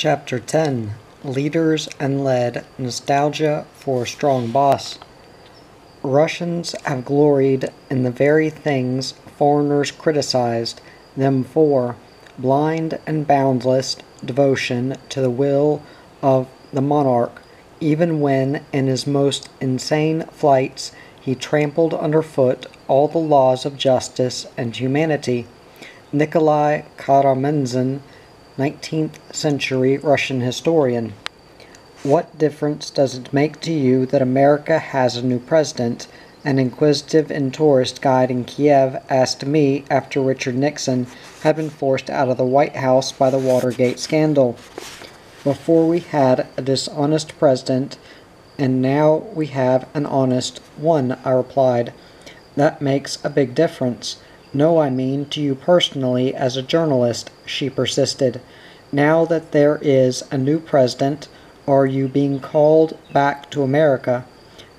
Chapter 10 Leaders and Lead Nostalgia for a Strong Boss. Russians have gloried in the very things foreigners criticized them for: blind and boundless devotion to the will of the monarch, even when in his most insane flights he trampled underfoot all the laws of justice and humanity. Nikolai Karamzin, 19th century Russian historian. What difference does it make to you that America has a new president? An inquisitive and tourist guide in Kiev asked me after Richard Nixon had been forced out of the White House by the Watergate scandal. Before we had a dishonest president, and now we have an honest one, I replied. That makes a big difference. No, I mean to you personally as a journalist, she persisted. Now that there is a new president, are you being called back to America?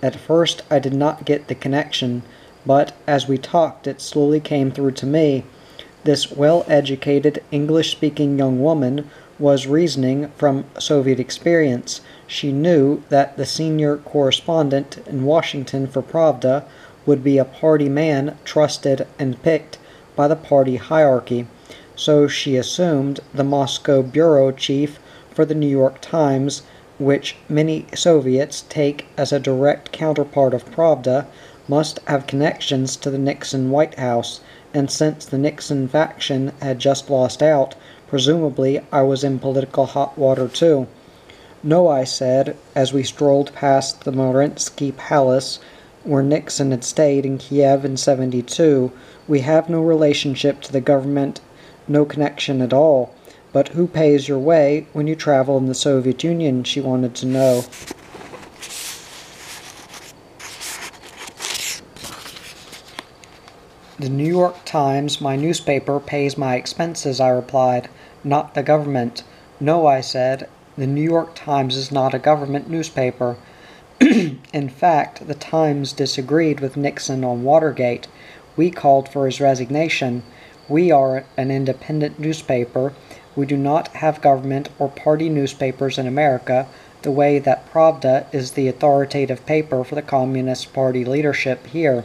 At first I did not get the connection, but as we talked it slowly came through to me. This well-educated, English-speaking young woman was reasoning from Soviet experience. She knew that the senior correspondent in Washington for Pravda would be a party man trusted and picked by the party hierarchy. So she assumed the Moscow bureau chief for the New York Times, which many Soviets take as a direct counterpart of Pravda, must have connections to the Nixon White House, and since the Nixon faction had just lost out, presumably I was in political hot water too. No, I said, as we strolled past the Mariinsky Palace, where Nixon had stayed in Kiev in '72, we have no relationship to the government, no connection at all. But who pays your way when you travel in the Soviet Union, she wanted to know. The New York Times, my newspaper, pays my expenses, I replied. Not the government. No, I said, the New York Times is not a government newspaper. In fact, the Times disagreed with Nixon on Watergate. We called for his resignation. We are an independent newspaper. We do not have government or party newspapers in America, the way that Pravda is the authoritative paper for the Communist Party leadership here.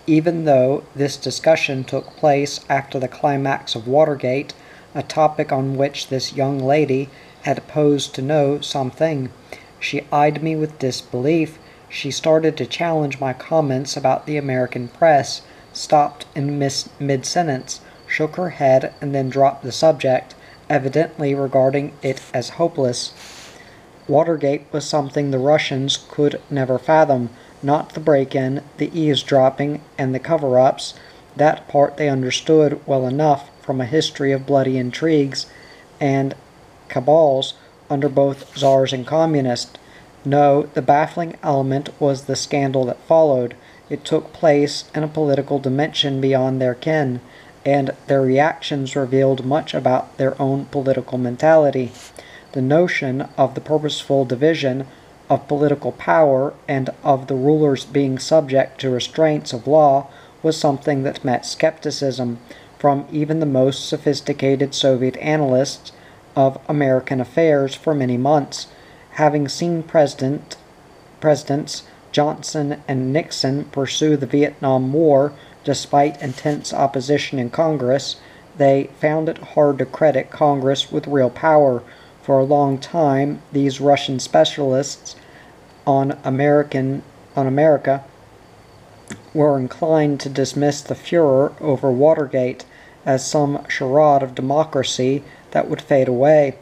Even though this discussion took place after the climax of Watergate, a topic on which this young lady had posed to know something, she eyed me with disbelief. She started to challenge my comments about the American press, stopped in mid-sentence, shook her head, and then dropped the subject, evidently regarding it as hopeless. Watergate was something the Russians could never fathom, not the break-in, the eavesdropping, and the cover-ups. That part they understood well enough from a history of bloody intrigues and cabals under both czars and communists. No, the baffling element was the scandal that followed. It took place in a political dimension beyond their ken, and their reactions revealed much about their own political mentality. The notion of the purposeful division of political power and of the rulers being subject to restraints of law was something that met skepticism from even the most sophisticated Soviet analysts of American affairs for many months. Having seen Presidents Johnson and Nixon pursue the Vietnam War despite intense opposition in Congress, they found it hard to credit Congress with real power. For a long time, these Russian specialists on America were inclined to dismiss the furor over Watergate as some charade of democracy that would fade away.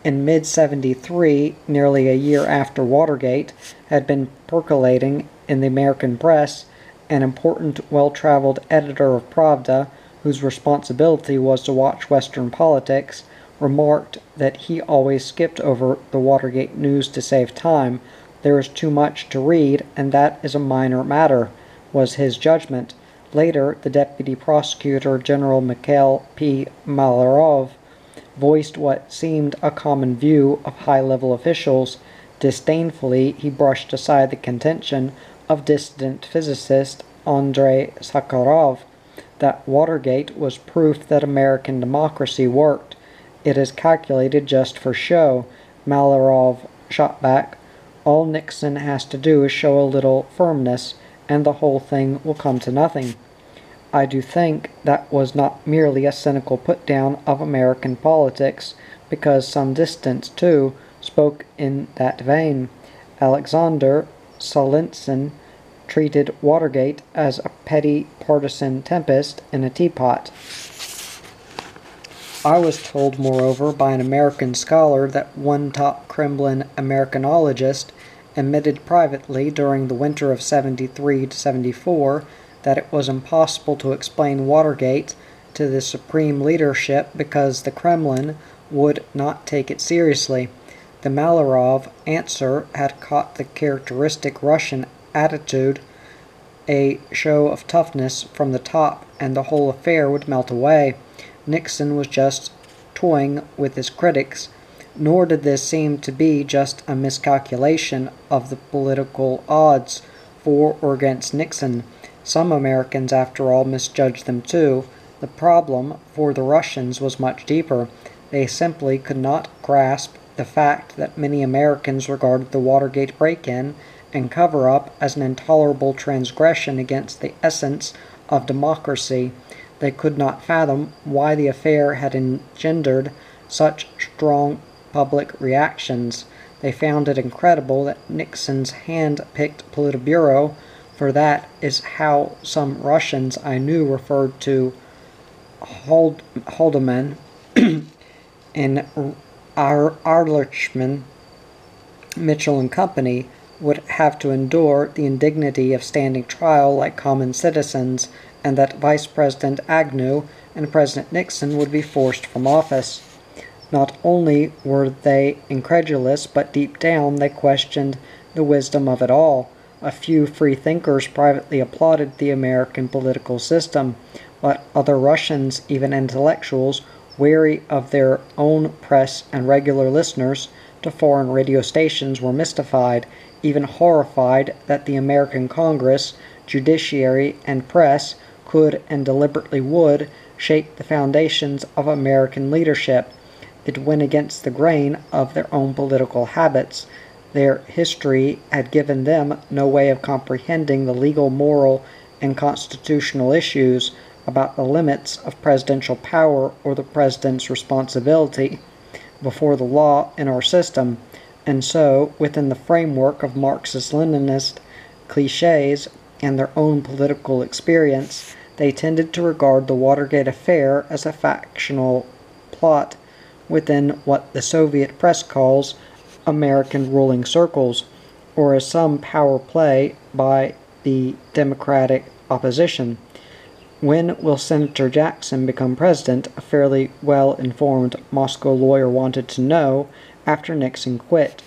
In mid-'73, nearly a year after Watergate had been percolating in the American press, an important, well-traveled editor of Pravda, whose responsibility was to watch Western politics, remarked that he always skipped over the Watergate news to save time. There is too much to read, and that is a minor matter, was his judgment. Later, the Deputy Prosecutor General Mikhail P. Malarov voiced what seemed a common view of high-level officials. Disdainfully, he brushed aside the contention of dissident physicist Andrei Sakharov that Watergate was proof that American democracy worked, It is calculated just for show, Malarov shot back. All Nixon has to do is show a little firmness, and the whole thing will come to nothing. I do think that was not merely a cynical put-down of American politics, because some dissidents, too, spoke in that vein. Alexander Solzhenitsyn treated Watergate as a petty partisan tempest in a teapot. I was told, moreover, by an American scholar that one top Kremlin Americanologist admitted privately during the winter of 73 to 74 that it was impossible to explain Watergate to the supreme leadership because the Kremlin would not take it seriously. The Malarov answer had caught the characteristic Russian attitude, a show of toughness from the top, and the whole affair would melt away. Nixon was just toying with his critics, nor did this seem to be just a miscalculation of the political odds for or against Nixon. Some Americans, after all, misjudged them too. The problem for the Russians was much deeper. They simply could not grasp the fact that many Americans regarded the Watergate break-in and cover-up as an intolerable transgression against the essence of democracy. They could not fathom why the affair had engendered such strong public reactions. They found it incredible that Nixon's hand-picked Politburo, for that is how some Russians I knew referred to Haldeman and Ehrlichman, Mitchell and Company, would have to endure the indignity of standing trial like common citizens, and that Vice President Agnew and President Nixon would be forced from office. Not only were they incredulous, but deep down they questioned the wisdom of it all. A few free thinkers privately applauded the American political system, but other Russians, even intellectuals, weary of their own press and regular listeners to foreign radio stations, were mystified, even horrified that the American Congress, judiciary, and press could and deliberately would shake the foundations of American leadership. It went against the grain of their own political habits. Their history had given them no way of comprehending the legal, moral, and constitutional issues about the limits of presidential power or the president's responsibility before the law in our system, and so, within the framework of Marxist-Leninist cliches and their own political experience, they tended to regard the Watergate affair as a factional plot within what the Soviet press calls American ruling circles, or as some power play by the Democratic opposition. When will Senator Jackson become president? A fairly well-informed Moscow lawyer wanted to know after Nixon quit.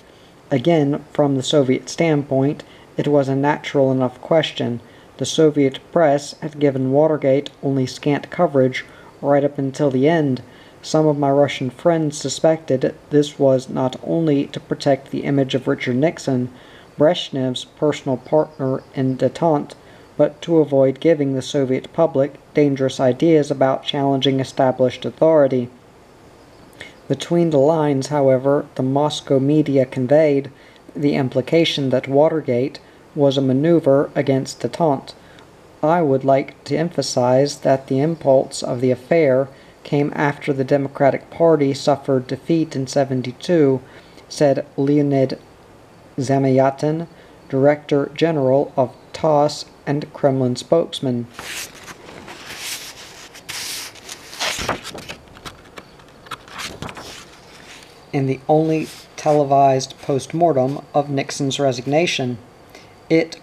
Again, from the Soviet standpoint, it was a natural enough question. The Soviet press had given Watergate only scant coverage right up until the end. Some of my Russian friends suspected this was not only to protect the image of Richard Nixon, Brezhnev's personal partner in détente, but to avoid giving the Soviet public dangerous ideas about challenging established authority. Between the lines, however, the Moscow media conveyed the implication that Watergate was a maneuver against détente. I would like to emphasize that the impulse of the affair came after the Democratic Party suffered defeat in 72, said Leonid Zamyatin, Director General of TASS and Kremlin spokesman. In the only televised post-mortem of Nixon's resignation,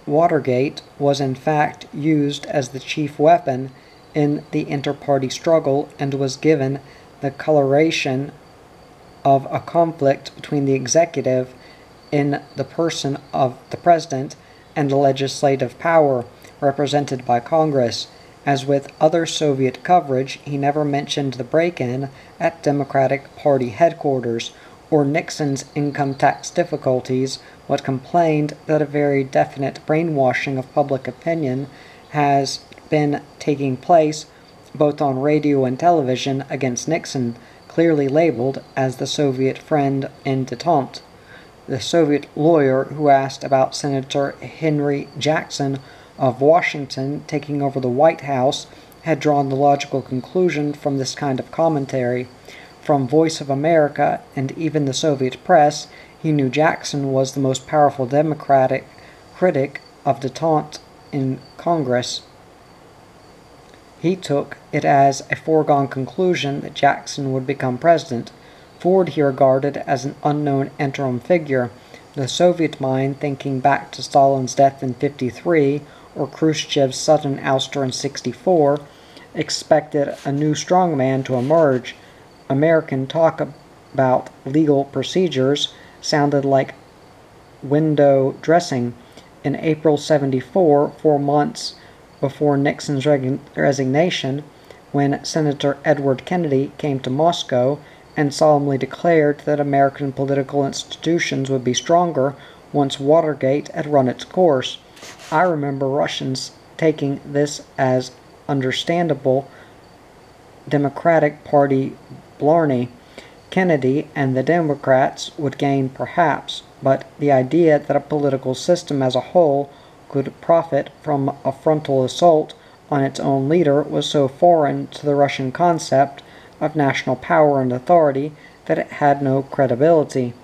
Watergate, was in fact used as the chief weapon in the inter-party struggle and was given the coloration of a conflict between the executive in the person of the president and the legislative power represented by Congress. As with other Soviet coverage, he never mentioned the break-in at Democratic Party headquarters or Nixon's income tax difficulties, but complained that a very definite brainwashing of public opinion has been taking place both on radio and television against Nixon. clearly labeled as the Soviet friend en détente. The Soviet lawyer who asked about Senator Henry Jackson of Washington taking over the White House had drawn the logical conclusion from this kind of commentary. From Voice of America and even the Soviet press, he knew Jackson was the most powerful Democratic critic of détente in Congress. He took it as a foregone conclusion that Jackson would become president. Ford he regarded as an unknown interim figure, the Soviet mind thinking back to Stalin's death in '53 or Khrushchev's sudden ouster in '64, expected a new strongman to emerge. American talk about legal procedures sounded like window dressing. In April '74, 4 months before Nixon's resignation, when Senator Edward Kennedy came to Moscow and solemnly declared that American political institutions would be stronger once Watergate had run its course. I remember Russians taking this as understandable Democratic Party blarney. Kennedy and the Democrats would gain perhaps, but the idea that a political system as a whole could profit from a frontal assault on its own leader was so foreign to the Russian concept of national power and authority that it had no credibility.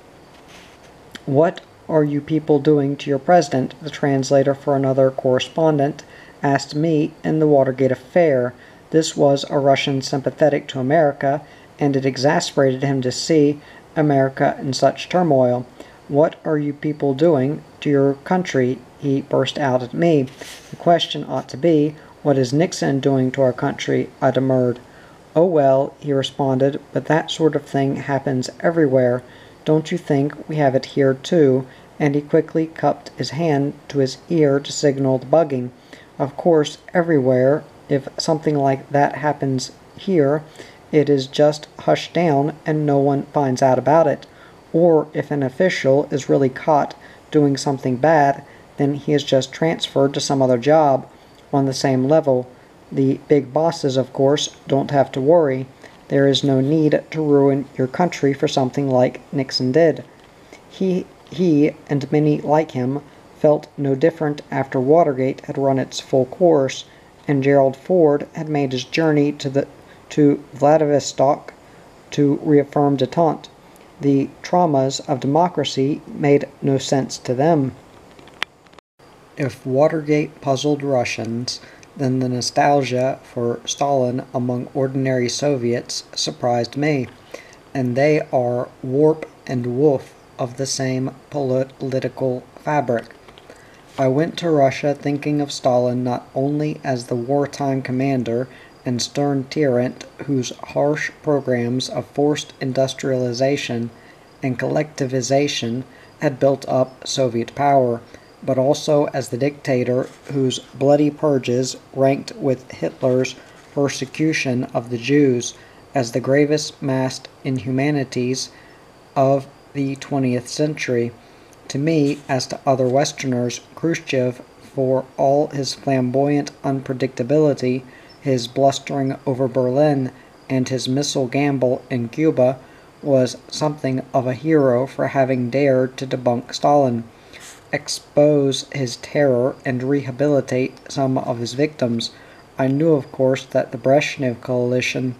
"What are you people doing to your president?" the translator for another correspondent asked me in the Watergate affair. This was a Russian sympathetic to America, and it exasperated him to see America in such turmoil. "What are you people doing to your country?" he burst out at me. "The question ought to be, what is Nixon doing to our country?" I demurred. "Oh well," he responded, "but that sort of thing happens everywhere. Don't you think we have it here too?" And he quickly cupped his hand to his ear to signal the bugging. "Of course, everywhere, if something like that happens here, it is just hushed down and no one finds out about it. Or if an official is really caught doing something bad, then he is just transferred to some other job on the same level. The big bosses, of course, don't have to worry. There is no need to ruin your country for something like Nixon did." He and many like him felt no different after Watergate had run its full course, and Gerald Ford had made his journey to Vladivostok to reaffirm détente. The traumas of democracy made no sense to them. If Watergate puzzled Russians, then the nostalgia for Stalin among ordinary Soviets surprised me, and they are warp and woof of the same political fabric. I went to Russia thinking of Stalin not only as the wartime commander and stern tyrant whose harsh programs of forced industrialization and collectivization had built up Soviet power, but also as the dictator whose bloody purges ranked with Hitler's persecution of the Jews as the gravest mass inhumanities of the 20th century. To me, as to other Westerners, Khrushchev, for all his flamboyant unpredictability, his blustering over Berlin, and his missile gamble in Cuba, was something of a hero for having dared to debunk Stalin, expose his terror, and rehabilitate some of his victims. I knew, of course, that the Brezhnev coalition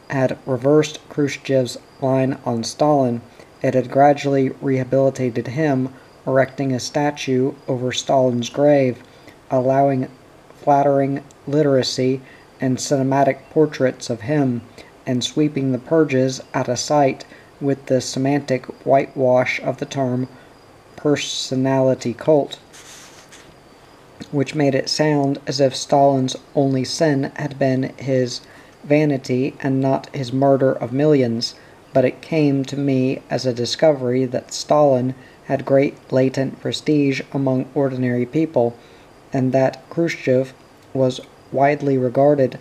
had reversed Khrushchev's line on Stalin. It had gradually rehabilitated him, erecting a statue over Stalin's grave, allowing flattering literacy and cinematic portraits of him, and sweeping the purges out of sight with the semantic whitewash of the term personality cult, which made it sound as if Stalin's only sin had been his vanity and not his murder of millions. But it came to me as a discovery that Stalin had great latent prestige among ordinary people, and that Khrushchev was widely regarded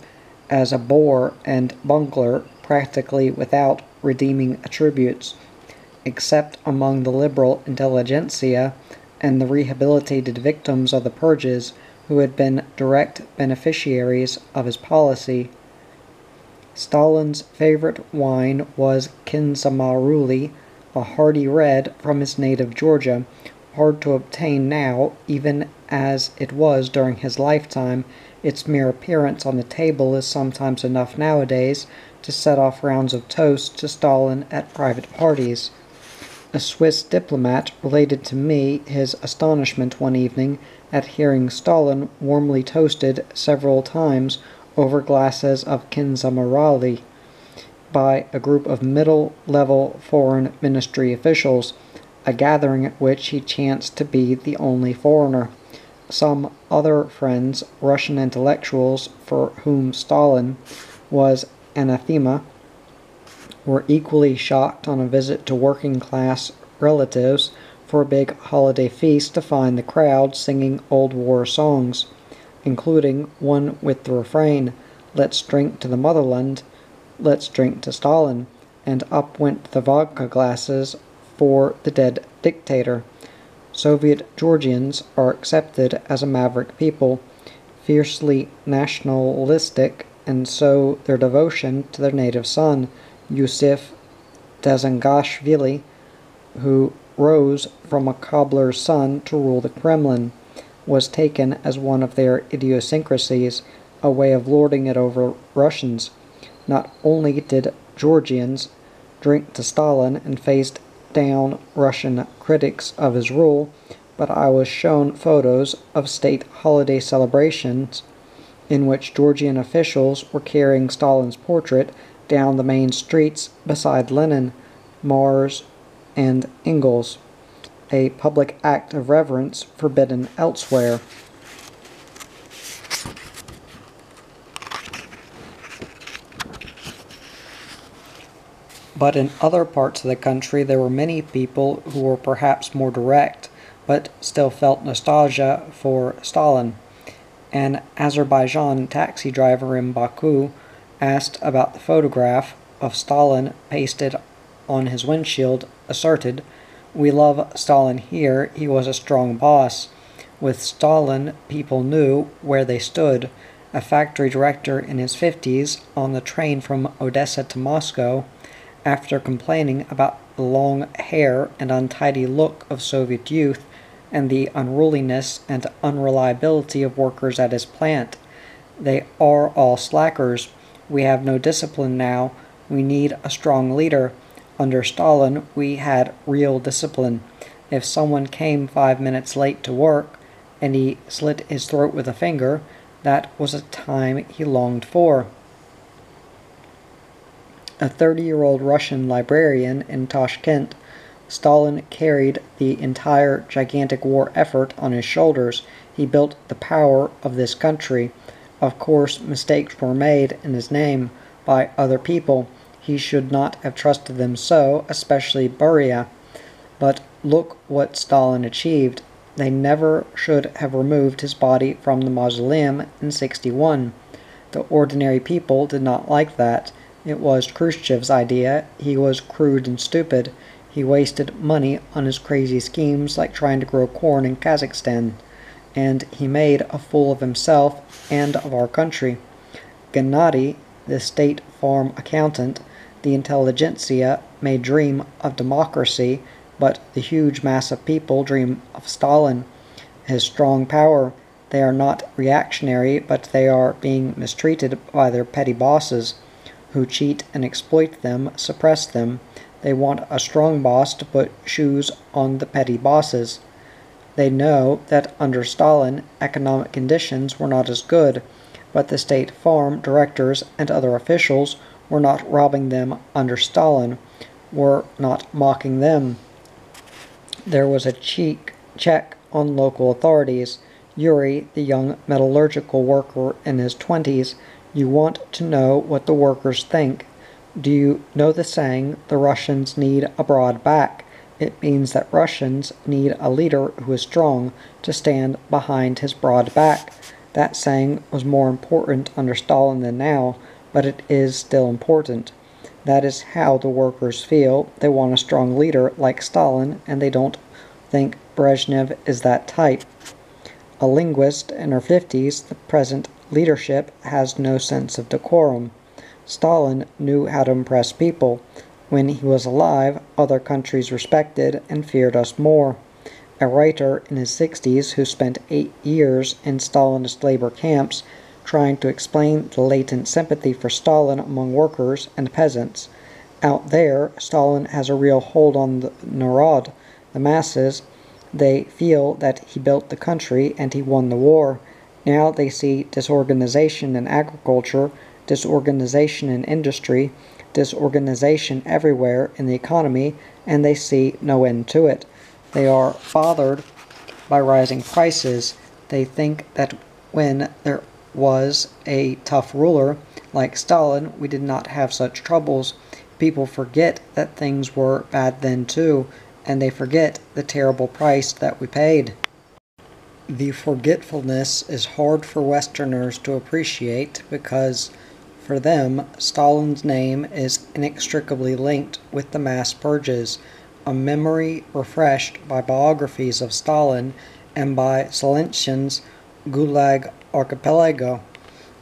as a bore and bungler practically without redeeming attributes, except among the liberal intelligentsia and the rehabilitated victims of the purges who had been direct beneficiaries of his policy. Stalin's favorite wine was Kinzamaruli, a hearty red from his native Georgia, hard to obtain now, even as it was during his lifetime. Its mere appearance on the table is sometimes enough nowadays to set off rounds of toasts to Stalin at private parties. A Swiss diplomat related to me his astonishment one evening at hearing Stalin warmly toasted several times over glasses of Kinzamarali by a group of middle-level foreign ministry officials, a gathering at which he chanced to be the only foreigner. Some other friends, Russian intellectuals for whom Stalin was anathema, were equally shocked on a visit to working-class relatives for a big holiday feast to find the crowd singing old war songs, including one with the refrain, "Let's drink to the motherland, let's drink to Stalin," and up went the vodka glasses for the dead dictator. Soviet Georgians are accepted as a maverick people, fiercely nationalistic, and so their devotion to their native son, Yusuf Dzhangashvili, who rose from a cobbler's son to rule the Kremlin, was taken as one of their idiosyncrasies, a way of lording it over Russians. Not only did Georgians drink to Stalin and faced down Russian critics of his rule, but I was shown photos of state holiday celebrations in which Georgian officials were carrying Stalin's portrait down the main streets beside Lenin, Mars, and Engels, a public act of reverence forbidden elsewhere. But in other parts of the country there were many people who were perhaps more direct, but still felt nostalgia for Stalin. An Azerbaijan taxi driver in Baku asked about the photograph of Stalin pasted on his windshield, asserted, "We love Stalin here, he was a strong boss. With Stalin, people knew where they stood." A factory director in his 50s, on the train from Odessa to Moscow, after complaining about the long hair and untidy look of Soviet youth and the unruliness and unreliability of workers at his plant. "They are all slackers. We have no discipline now. We need a strong leader. Under Stalin, we had real discipline. If someone came 5 minutes late to work, and he slit his throat with a finger, that was a time he longed for." A 30-year-old Russian librarian in Tashkent, Stalin carried the entire gigantic war effort on his shoulders. He built the power of this country. Of course, mistakes were made in his name by other people. He should not have trusted them so, especially Beria. But look what Stalin achieved. They never should have removed his body from the mausoleum in '61. The ordinary people did not like that. It was Khrushchev's idea. He was crude and stupid. He wasted money on his crazy schemes like trying to grow corn in Kazakhstan. And he made a fool of himself and of our country. Gennady, the state farm accountant, the intelligentsia may dream of democracy, but the huge mass of people dream of Stalin, his strong power. They are not reactionary, but they are being mistreated by their petty bosses, who cheat and exploit them, suppress them. They want a strong boss to put shoes on the petty bosses. They know that under Stalin, economic conditions were not as good, but the state farm directors and other officials were not robbing them under Stalin, were not mocking them. There was a check on local authorities. Yuri, the young metallurgical worker in his 20s, you want to know what the workers think. Do you know the saying, the Russians need a broad back? It means that Russians need a leader who is strong to stand behind his broad back. That saying was more important under Stalin than now, but it is still important. That is how the workers feel. They want a strong leader like Stalin, and they don't think Brezhnev is that type. A linguist in her 50s, the present leadership has no sense of decorum. Stalin knew how to impress people. When he was alive, other countries respected and feared us more. A writer in his 60s who spent 8 years in Stalinist labor camps trying to explain the latent sympathy for Stalin among workers and peasants. Out there, Stalin has a real hold on the Narod, the masses. They feel that he built the country and he won the war. Now they see disorganization in agriculture, disorganization in industry, disorganization everywhere in the economy, and they see no end to it. They are bothered by rising prices. They think that when there was a tough ruler like Stalin, we did not have such troubles. People forget that things were bad then too, and they forget the terrible price that we paid. The forgetfulness is hard for Westerners to appreciate because, for them, Stalin's name is inextricably linked with the mass purges, a memory refreshed by biographies of Stalin and by Solzhenitsyn's Gulag Archipelago.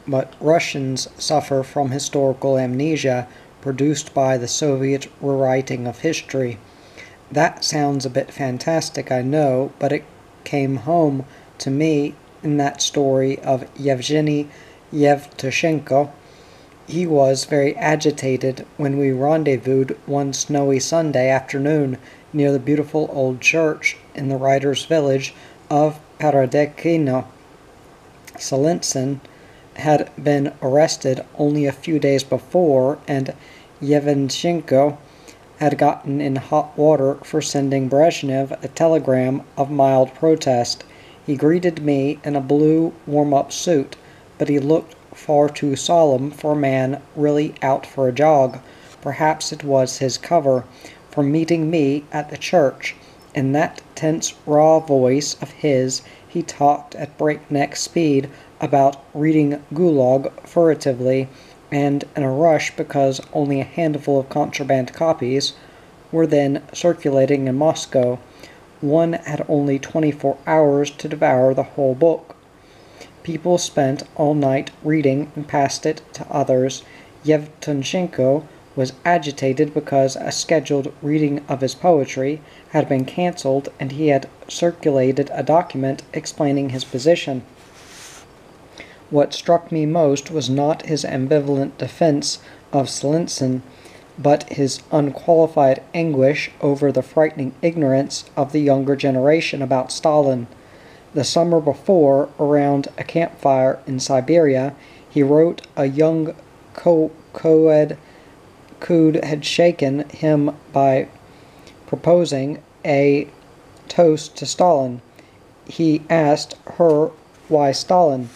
But Russians suffer from historical amnesia produced by the Soviet rewriting of history. That sounds a bit fantastic, I know, but it came home to me in that story of Yevgeny Yevtushenko. He was very agitated when we rendezvoused one snowy Sunday afternoon near the beautiful old church in the writer's village of Peredekkino. Solzhenitsyn had been arrested only a few days before, and Yevtushenko had gotten in hot water for sending Brezhnev a telegram of mild protest. He greeted me in a blue warm-up suit, but he looked far too solemn for a man really out for a jog. Perhaps it was his cover for meeting me at the church. In that tense, raw voice of his, he talked at breakneck speed about reading Gulag furtively, and in a rush because only a handful of contraband copies were then circulating in Moscow. One had only 24 hours to devour the whole book. People spent all night reading and passed it to others. Yevtushenko was agitated because a scheduled reading of his poetry had been cancelled, and he had circulated a document explaining his position. What struck me most was not his ambivalent defense of Solzhenitsyn, but his unqualified anguish over the frightening ignorance of the younger generation about Stalin. The summer before, around a campfire in Siberia, he wrote a young co-ed who had shaken him by proposing a toast to Stalin. He asked her why Stalin,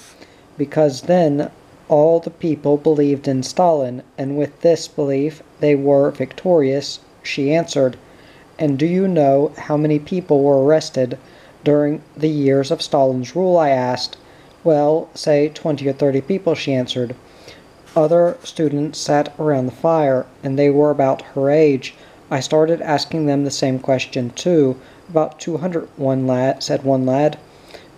because then all the people believed in Stalin, and with this belief they were victorious. She answered, "And do you know how many people were arrested during the years of Stalin's rule?" I asked. "Well, say 20 or 30 people," she answered. Other students sat around the fire, and they were about her age. I started asking them the same question too. "About 200, said one lad.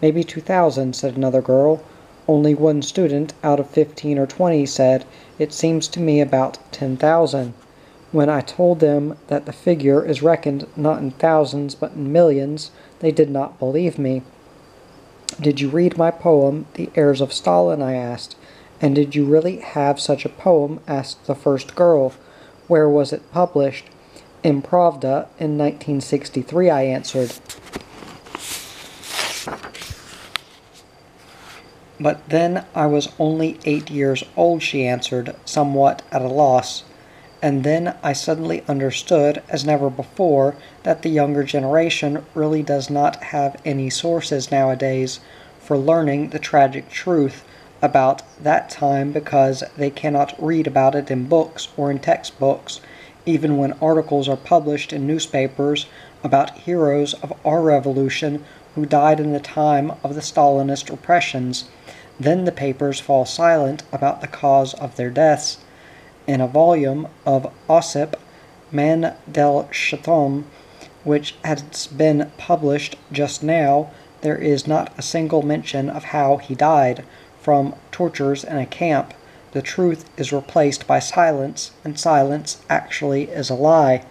"Maybe 2,000, said another girl. Only one student out of 15 or 20 said, "It seems to me about 10,000. When I told them that the figure is reckoned not in thousands but in millions, they did not believe me. "Did you read my poem, The Heirs of Stalin?" I asked. "And did you really have such a poem?" asked the first girl. "Where was it published?" "In Pravda in 1963, I answered. "But then I was only 8 years old," she answered, somewhat at a loss. And then I suddenly understood, as never before, that the younger generation really does not have any sources nowadays for learning the tragic truth about that time because they cannot read about it in books or in textbooks, even when articles are published in newspapers about heroes of our revolution who died in the time of the Stalinist repressions. Then the papers fall silent about the cause of their deaths. In a volume of Ossip Man del Chatham, which has been published just now, there is not a single mention of how he died, from tortures in a camp. the truth is replaced by silence, and silence actually is a lie.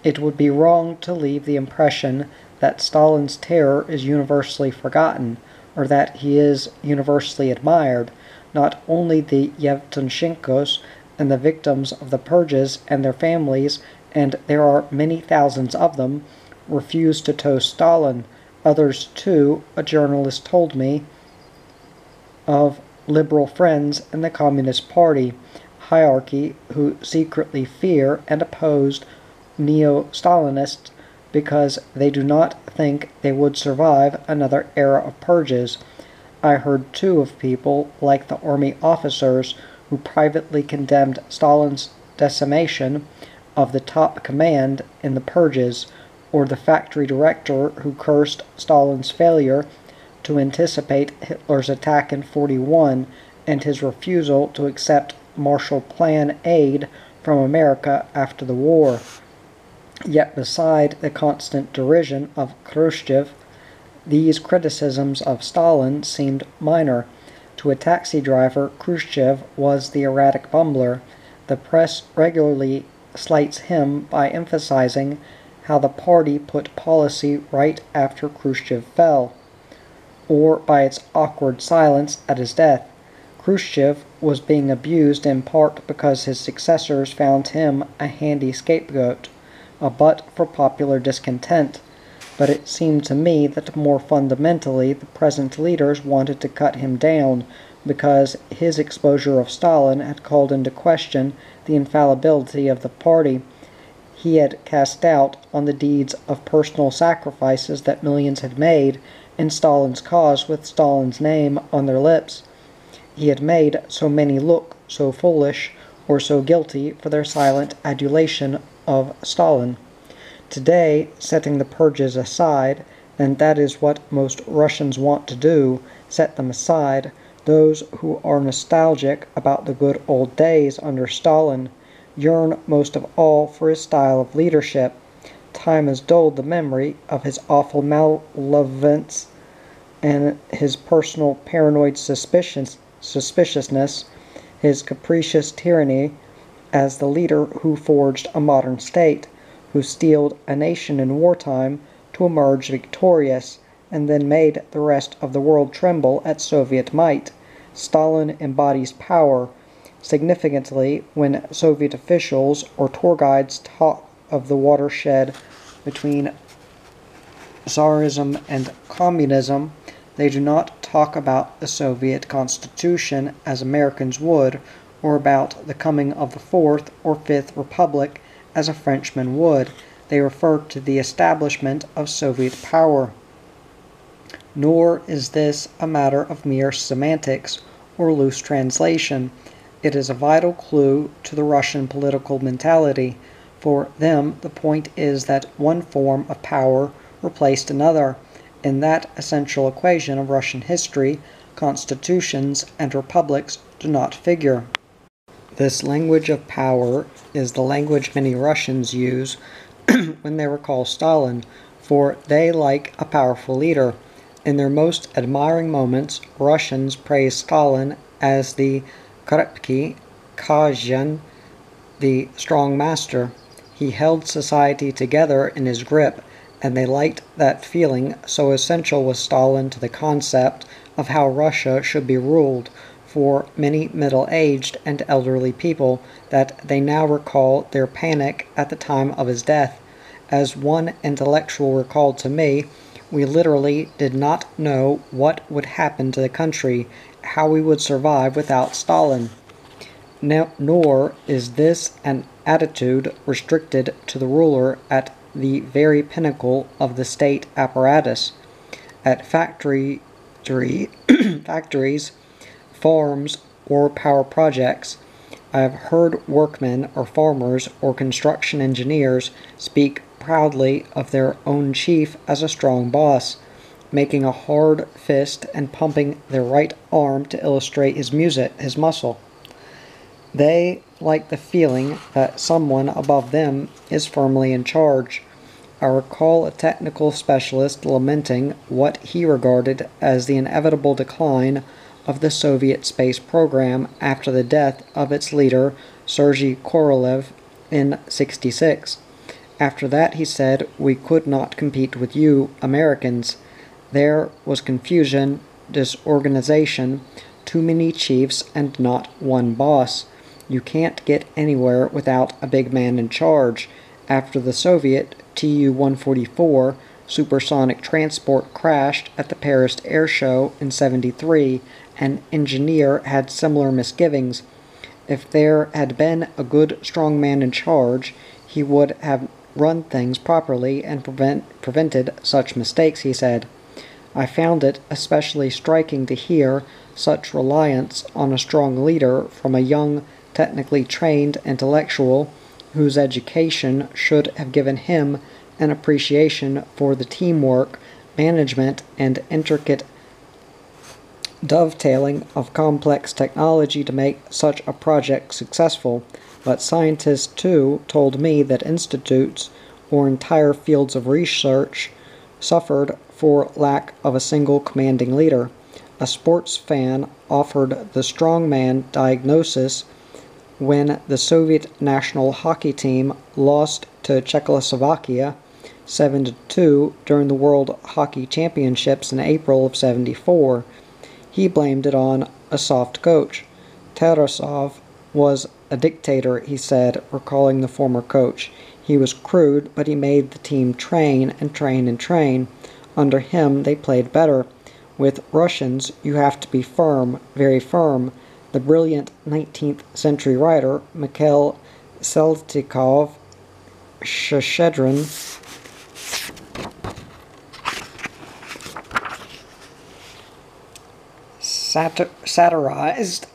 It would be wrong to leave the impression that Stalin's terror is universally forgotten, or that he is universally admired. Not only the Yevtushenkos and the victims of the purges and their families, and there are many thousands of them, refuse to toast Stalin. Others, too, a journalist told me, of liberal friends in the Communist Party hierarchy who secretly fear and oppose neo-Stalinists because they do not think they would survive another era of purges. I heard too of people like the army officers who privately condemned Stalin's decimation of the top command in the purges, or the factory director who cursed Stalin's failure to anticipate Hitler's attack in 1941 and his refusal to accept Marshall Plan aid from America after the war. Yet beside the constant derision of Khrushchev, these criticisms of Stalin seemed minor. To a taxi driver, Khrushchev was the erratic bumbler. The press regularly slights him by emphasizing how the party put policy right after Khrushchev fell, or by its awkward silence at his death. Khrushchev was being abused in part because his successors found him a handy scapegoat, a butt for popular discontent. But it seemed to me that more fundamentally the present leaders wanted to cut him down, because his exposure of Stalin had called into question the infallibility of the party. He had cast doubt on the deeds of personal sacrifices that millions had made in Stalin's cause with Stalin's name on their lips. He had made so many look so foolish or so guilty for their silent adulation of Stalin. Today, setting the purges aside, and that is what most Russians want to do, set them aside, those who are nostalgic about the good old days under Stalin yearn most of all for his style of leadership. Time has dulled the memory of his awful malevolence and his personal paranoid suspiciousness, his capricious tyranny as the leader who forged a modern state, who steeled a nation in wartime to emerge victorious, and then made the rest of the world tremble at Soviet might. Stalin embodies power. Significantly, when Soviet officials or tour guides talk of the watershed between Tsarism and communism, they do not talk about the Soviet Constitution as Americans would, or about the coming of the Fourth or Fifth Republic as a Frenchman would. They refer to the establishment of Soviet power. Nor is this a matter of mere semantics or loose translation. It is a vital clue to the Russian political mentality. For them, the point is that one form of power replaced another. In that essential equation of Russian history, constitutions and republics do not figure. This language of power is the language many Russians use when they recall Stalin, for they like a powerful leader. In their most admiring moments, Russians praise Stalin as the krepky Kazan, the strong master. He held society together in his grip, and they liked that feeling, so essential was Stalin to the concept of how Russia should be ruled for many middle-aged and elderly people, that they now recall their panic at the time of his death. As one intellectual recalled to me, we literally did not know what would happen to the country, how we would survive without Stalin. Nor is this an attitude restricted to the ruler at the very pinnacle of the state apparatus. At factories, farms, or power projects, I have heard workmen or farmers or construction engineers speak proudly of their own chief as a strong boss, making a hard fist and pumping their right arm to illustrate his muscle. They like the feeling that someone above them is firmly in charge. I recall a technical specialist lamenting what he regarded as the inevitable decline of the Soviet space program after the death of its leader, Sergei Korolev, in '66. After that, he said, we could not compete with you, Americans. There was confusion, disorganization, too many chiefs, and not one boss. You can't get anywhere without a big man in charge. After the Soviet Tu-144 supersonic transport crashed at the Paris Air Show in '73, an engineer had similar misgivings. If there had been a good, strong man in charge, he would have run things properly and prevented such mistakes, he said. I found it especially striking to hear such reliance on a strong leader from a young, technically trained intellectual whose education should have given him an appreciation for the teamwork, management, and intricate dovetailing of complex technology to make such a project successful. But scientists, too, told me that institutes or entire fields of research suffered for lack of a single commanding leader. A sports fan offered the strongman diagnosis when the Soviet national hockey team lost to Czechoslovakia 7-2 during the World Hockey Championships in April of '74. He blamed it on a soft coach. Tarasov was a dictator, he said, recalling the former coach. He was crude, but he made the team train and train and train. Under him, they played better. With Russians, you have to be firm, very firm. The brilliant 19th century writer Mikhail Saltykov Shchedrin satirized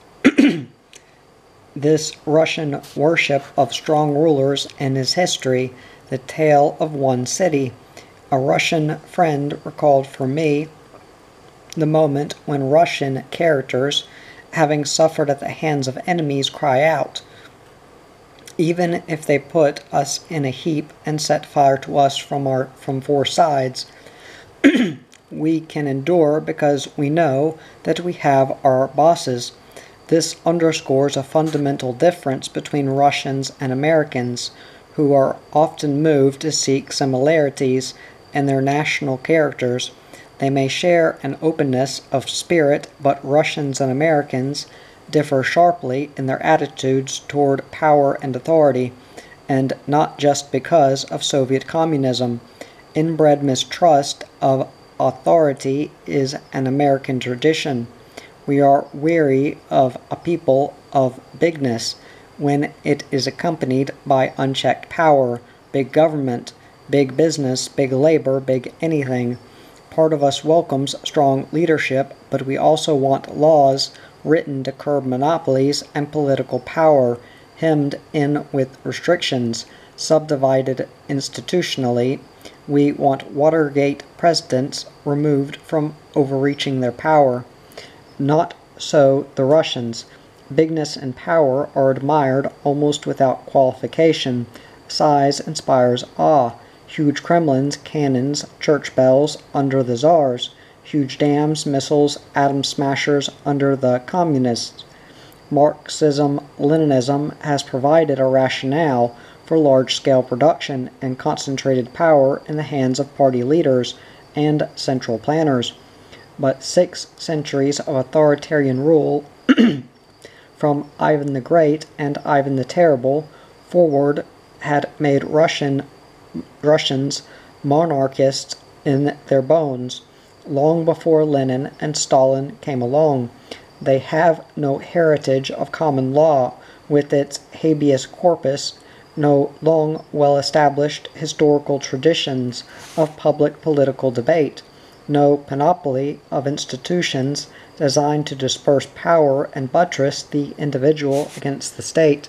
this Russian worship of strong rulers in his history, The Tale of One City. A Russian friend recalled for me the moment when Russian characters, having suffered at the hands of enemies, cry out, even if they put us in a heap and set fire to us from four sides, we can endure because we know that we have our bosses. This underscores a fundamental difference between Russians and Americans, who are often moved to seek similarities in their national characters. They may share an openness of spirit, but Russians and Americans differ sharply in their attitudes toward power and authority, and not just because of Soviet communism. Inbred mistrust of authority is an American tradition. We are weary of a people of bigness when it is accompanied by unchecked power, big government, big business, big labor, big anything. Part of us welcomes strong leadership, but we also want laws written to curb monopolies and political power, hemmed in with restrictions, subdivided institutionally. We want Watergate presidents removed from overreaching their power. Not so the Russians. Bigness and power are admired almost without qualification. Size inspires awe. Huge Kremlins, cannons, church bells under the czars. Huge dams, missiles, atom smashers under the communists. Marxism-Leninism has provided a rationale for large-scale production and concentrated power in the hands of party leaders and central planners. But 6 centuries of authoritarian rule from Ivan the Great and Ivan the Terrible forward had made Russians monarchists in their bones, long before Lenin and Stalin came along. They have no heritage of common law with its habeas corpus, no long well-established historical traditions of public political debate, no panoply of institutions designed to disperse power and buttress the individual against the state.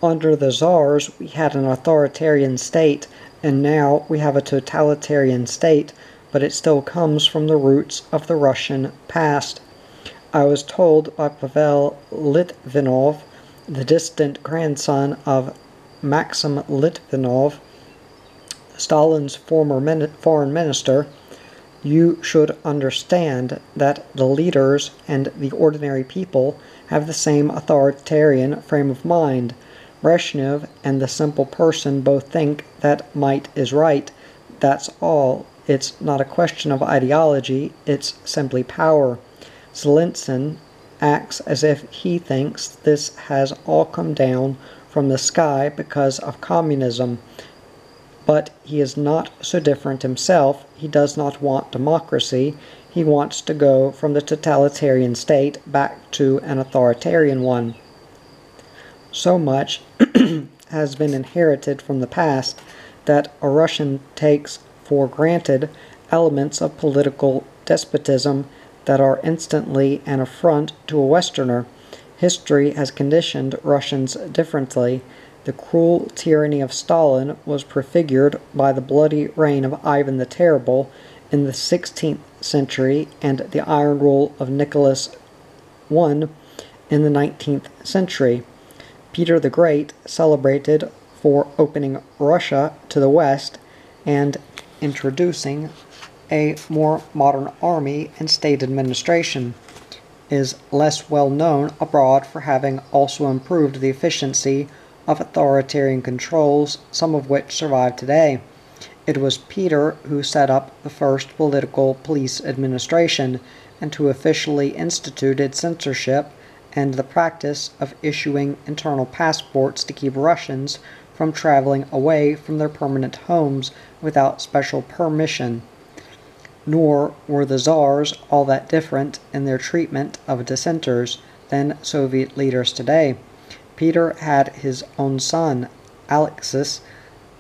Under the czars, we had an authoritarian state, and now we have a totalitarian state, but it still comes from the roots of the Russian past. I was told by Pavel Litvinov, the distant grandson of Maxim Litvinov, Stalin's former foreign minister, You should understand that the leaders and the ordinary people have the same authoritarian frame of mind. Brezhnev and the simple person both think that might is right. That's all. It's not a question of ideology, it's simply power. Zelensky acts as if he thinks this has all come down from the sky because of communism. But he is not so different himself. He does not want democracy. He wants to go from the totalitarian state back to an authoritarian one. So much has been inherited from the past that a Russian takes for granted elements of political despotism that are instantly an affront to a Westerner. History has conditioned Russians differently. The cruel tyranny of Stalin was prefigured by the bloody reign of Ivan the Terrible in the 16th century and the iron rule of Nicholas I in the 19th century. Peter the Great, celebrated for opening Russia to the West and introducing a more modern army and state administration, is less well known abroad for having also improved the efficiency of authoritarian controls, some of which survive today. It was Peter who set up the first political police administration and who officially instituted censorship and the practice of issuing internal passports to keep Russians from traveling away from their permanent homes without special permission. Nor were the czars all that different in their treatment of dissenters than Soviet leaders today. Peter had his own son, Alexis,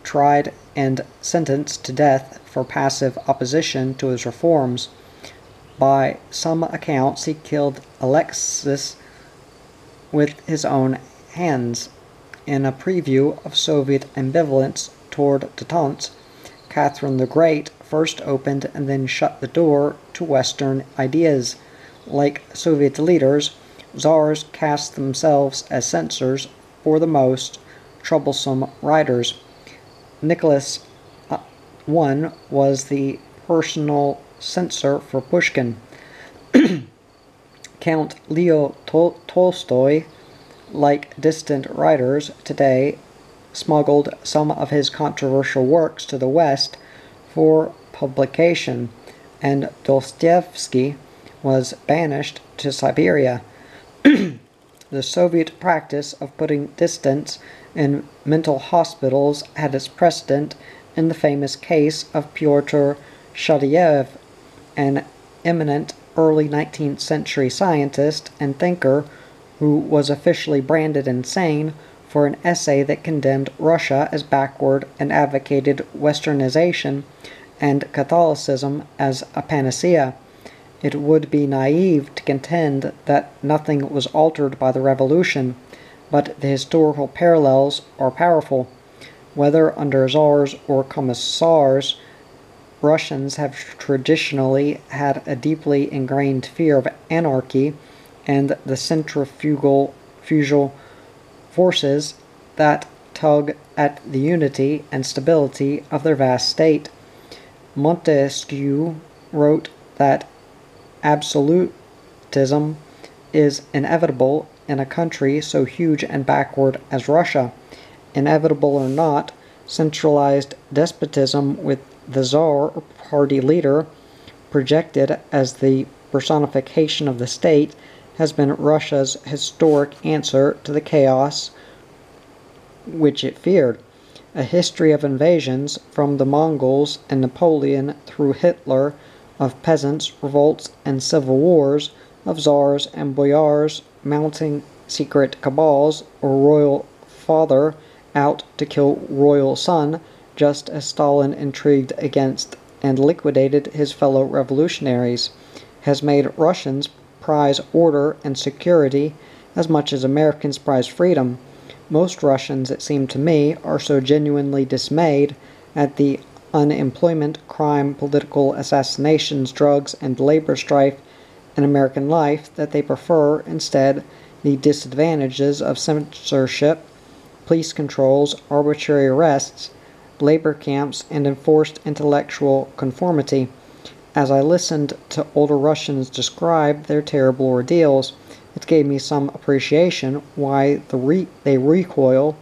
tried and sentenced to death for passive opposition to his reforms. By some accounts, he killed Alexis with his own hands. In a preview of Soviet ambivalence toward détente, Catherine the Great first opened and then shut the door to Western ideas. Like Soviet leaders, czars cast themselves as censors for the most troublesome writers. Nicholas I was the personal censor for Pushkin. Count Leo Tolstoy, like distant writers today, smuggled some of his controversial works to the West for publication, and Dostoevsky was banished to Siberia. The Soviet practice of putting dissidents in mental hospitals had its precedent in the famous case of Pyotr Shadyev, an eminent early 19th century scientist and thinker who was officially branded insane for an essay that condemned Russia as backward and advocated Westernization and Catholicism as a panacea. It would be naive to contend that nothing was altered by the revolution, but the historical parallels are powerful. Whether under czars or commissars, Russians have traditionally had a deeply ingrained fear of anarchy and the centrifugal forces that tug at the unity and stability of their vast state. Montesquieu wrote that absolutism is inevitable in a country so huge and backward as Russia. Inevitable or not, centralized despotism with the Tsar or party leader projected as the personification of the state has been Russia's historic answer to the chaos which it feared. A history of invasions, from the Mongols and Napoleon through Hitler, of peasants' revolts and civil wars, of czars and boyars mounting secret cabals, or royal father out to kill royal son, just as Stalin intrigued against and liquidated his fellow revolutionaries, has made Russians prize order and security as much as Americans prize freedom. Most Russians, it seemed to me, are so genuinely dismayed at the unemployment, crime, political assassinations, drugs, and labor strife in American life that they prefer, instead, the disadvantages of censorship, police controls, arbitrary arrests, labor camps, and enforced intellectual conformity. As I listened to older Russians describe their terrible ordeals, it gave me some appreciation why they recoil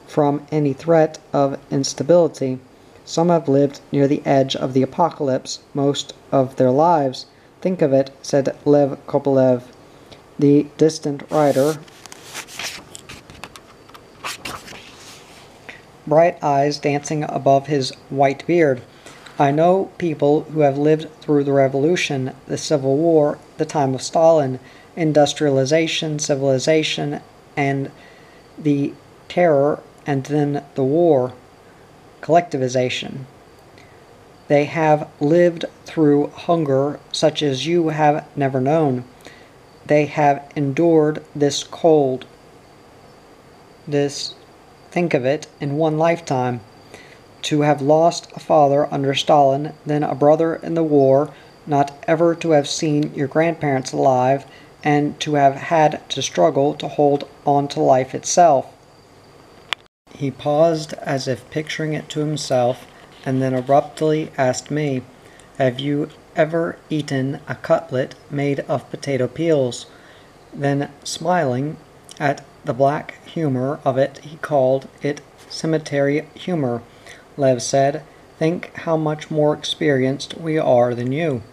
from any threat of instability. Some have lived near the edge of the apocalypse most of their lives. Think of it, said Lev Kopelev, the distant writer, bright eyes dancing above his white beard. I know people who have lived through the Revolution, the Civil War, the time of Stalin, industrialization, civilization, and the terror, and then the war, collectivization. They have lived through hunger such as you have never known. They have endured this cold, think of it, in one lifetime. To have lost a father under Stalin, then a brother in the war, not ever to have seen your grandparents alive, and to have had to struggle to hold on to life itself. He paused as if picturing it to himself, and then abruptly asked me, "Have you ever eaten a cutlet made of potato peels?" Then, smiling at the black humor of it, he called it cemetery humor. Lev said, "Think how much more experienced we are than you."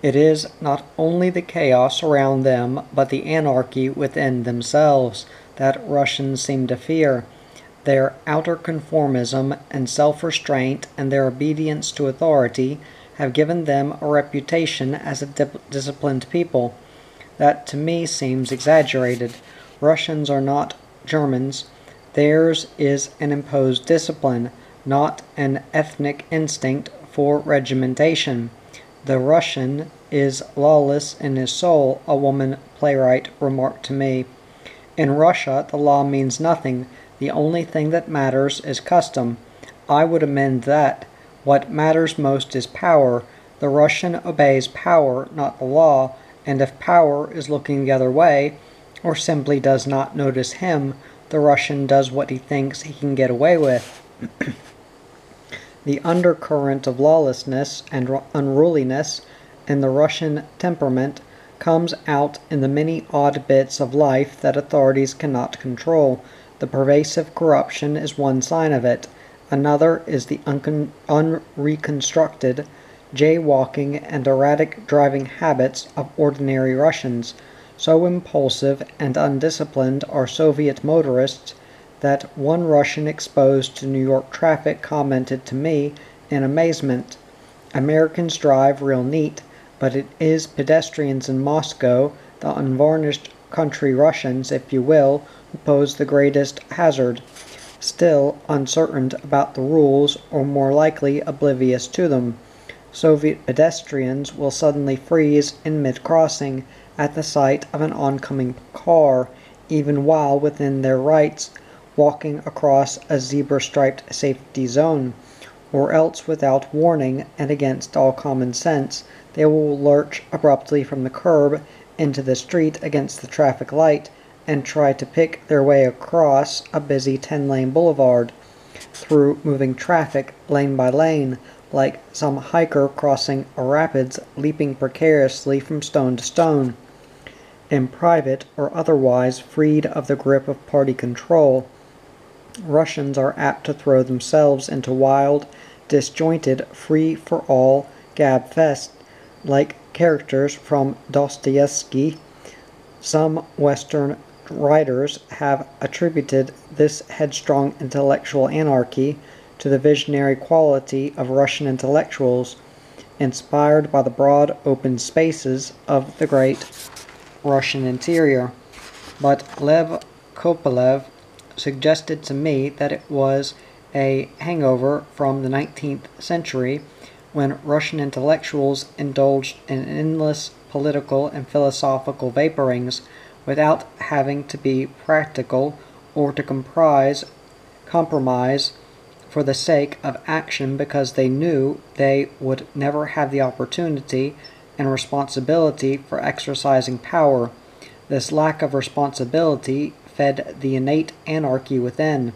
It is not only the chaos around them, but the anarchy within themselves that Russians seem to fear. Their outer conformism and self-restraint and their obedience to authority have given them a reputation as a disciplined people. That to me seems exaggerated. Russians are not Germans. Theirs is an imposed discipline, not an ethnic instinct for regimentation. The Russian is lawless in his soul, a woman playwright remarked to me. In Russia, the law means nothing. The only thing that matters is custom. I would amend that. What matters most is power. The Russian obeys power, not the law, and if power is looking the other way, or simply does not notice him, the Russian does what he thinks he can get away with. The undercurrent of lawlessness and unruliness in the Russian temperament comes out in the many odd bits of life that authorities cannot control. The pervasive corruption is one sign of it. Another is the unreconstructed jaywalking and erratic driving habits of ordinary Russians. So impulsive and undisciplined are Soviet motorists that one Russian exposed to New York traffic commented to me in amazement, "Americans drive real neat, but it is pedestrians in Moscow, the unvarnished country Russians, if you will, who pose the greatest hazard." Still uncertain about the rules, or more likely oblivious to them, Soviet pedestrians will suddenly freeze in mid-crossing at the sight of an oncoming car, even while within their rights, walking across a zebra-striped safety zone, or else without warning and against all common sense, they will lurch abruptly from the curb into the street against the traffic light and try to pick their way across a busy 10-lane boulevard, through moving traffic lane by lane, like some hiker crossing a rapids, leaping precariously from stone to stone. In private or otherwise freed of the grip of party control, Russians are apt to throw themselves into wild, disjointed, free-for-all gab-fest, like characters from Dostoevsky. Some Western writers have attributed this headstrong intellectual anarchy to the visionary quality of Russian intellectuals, inspired by the broad open spaces of the great Russian interior. But Lev Kopelev suggested to me that it was a hangover from the 19th century, when Russian intellectuals indulged in endless political and philosophical vaporings without having to be practical or to compromise for the sake of action, because they knew they would never have the opportunity and responsibility for exercising power. This lack of responsibility fed the innate anarchy within.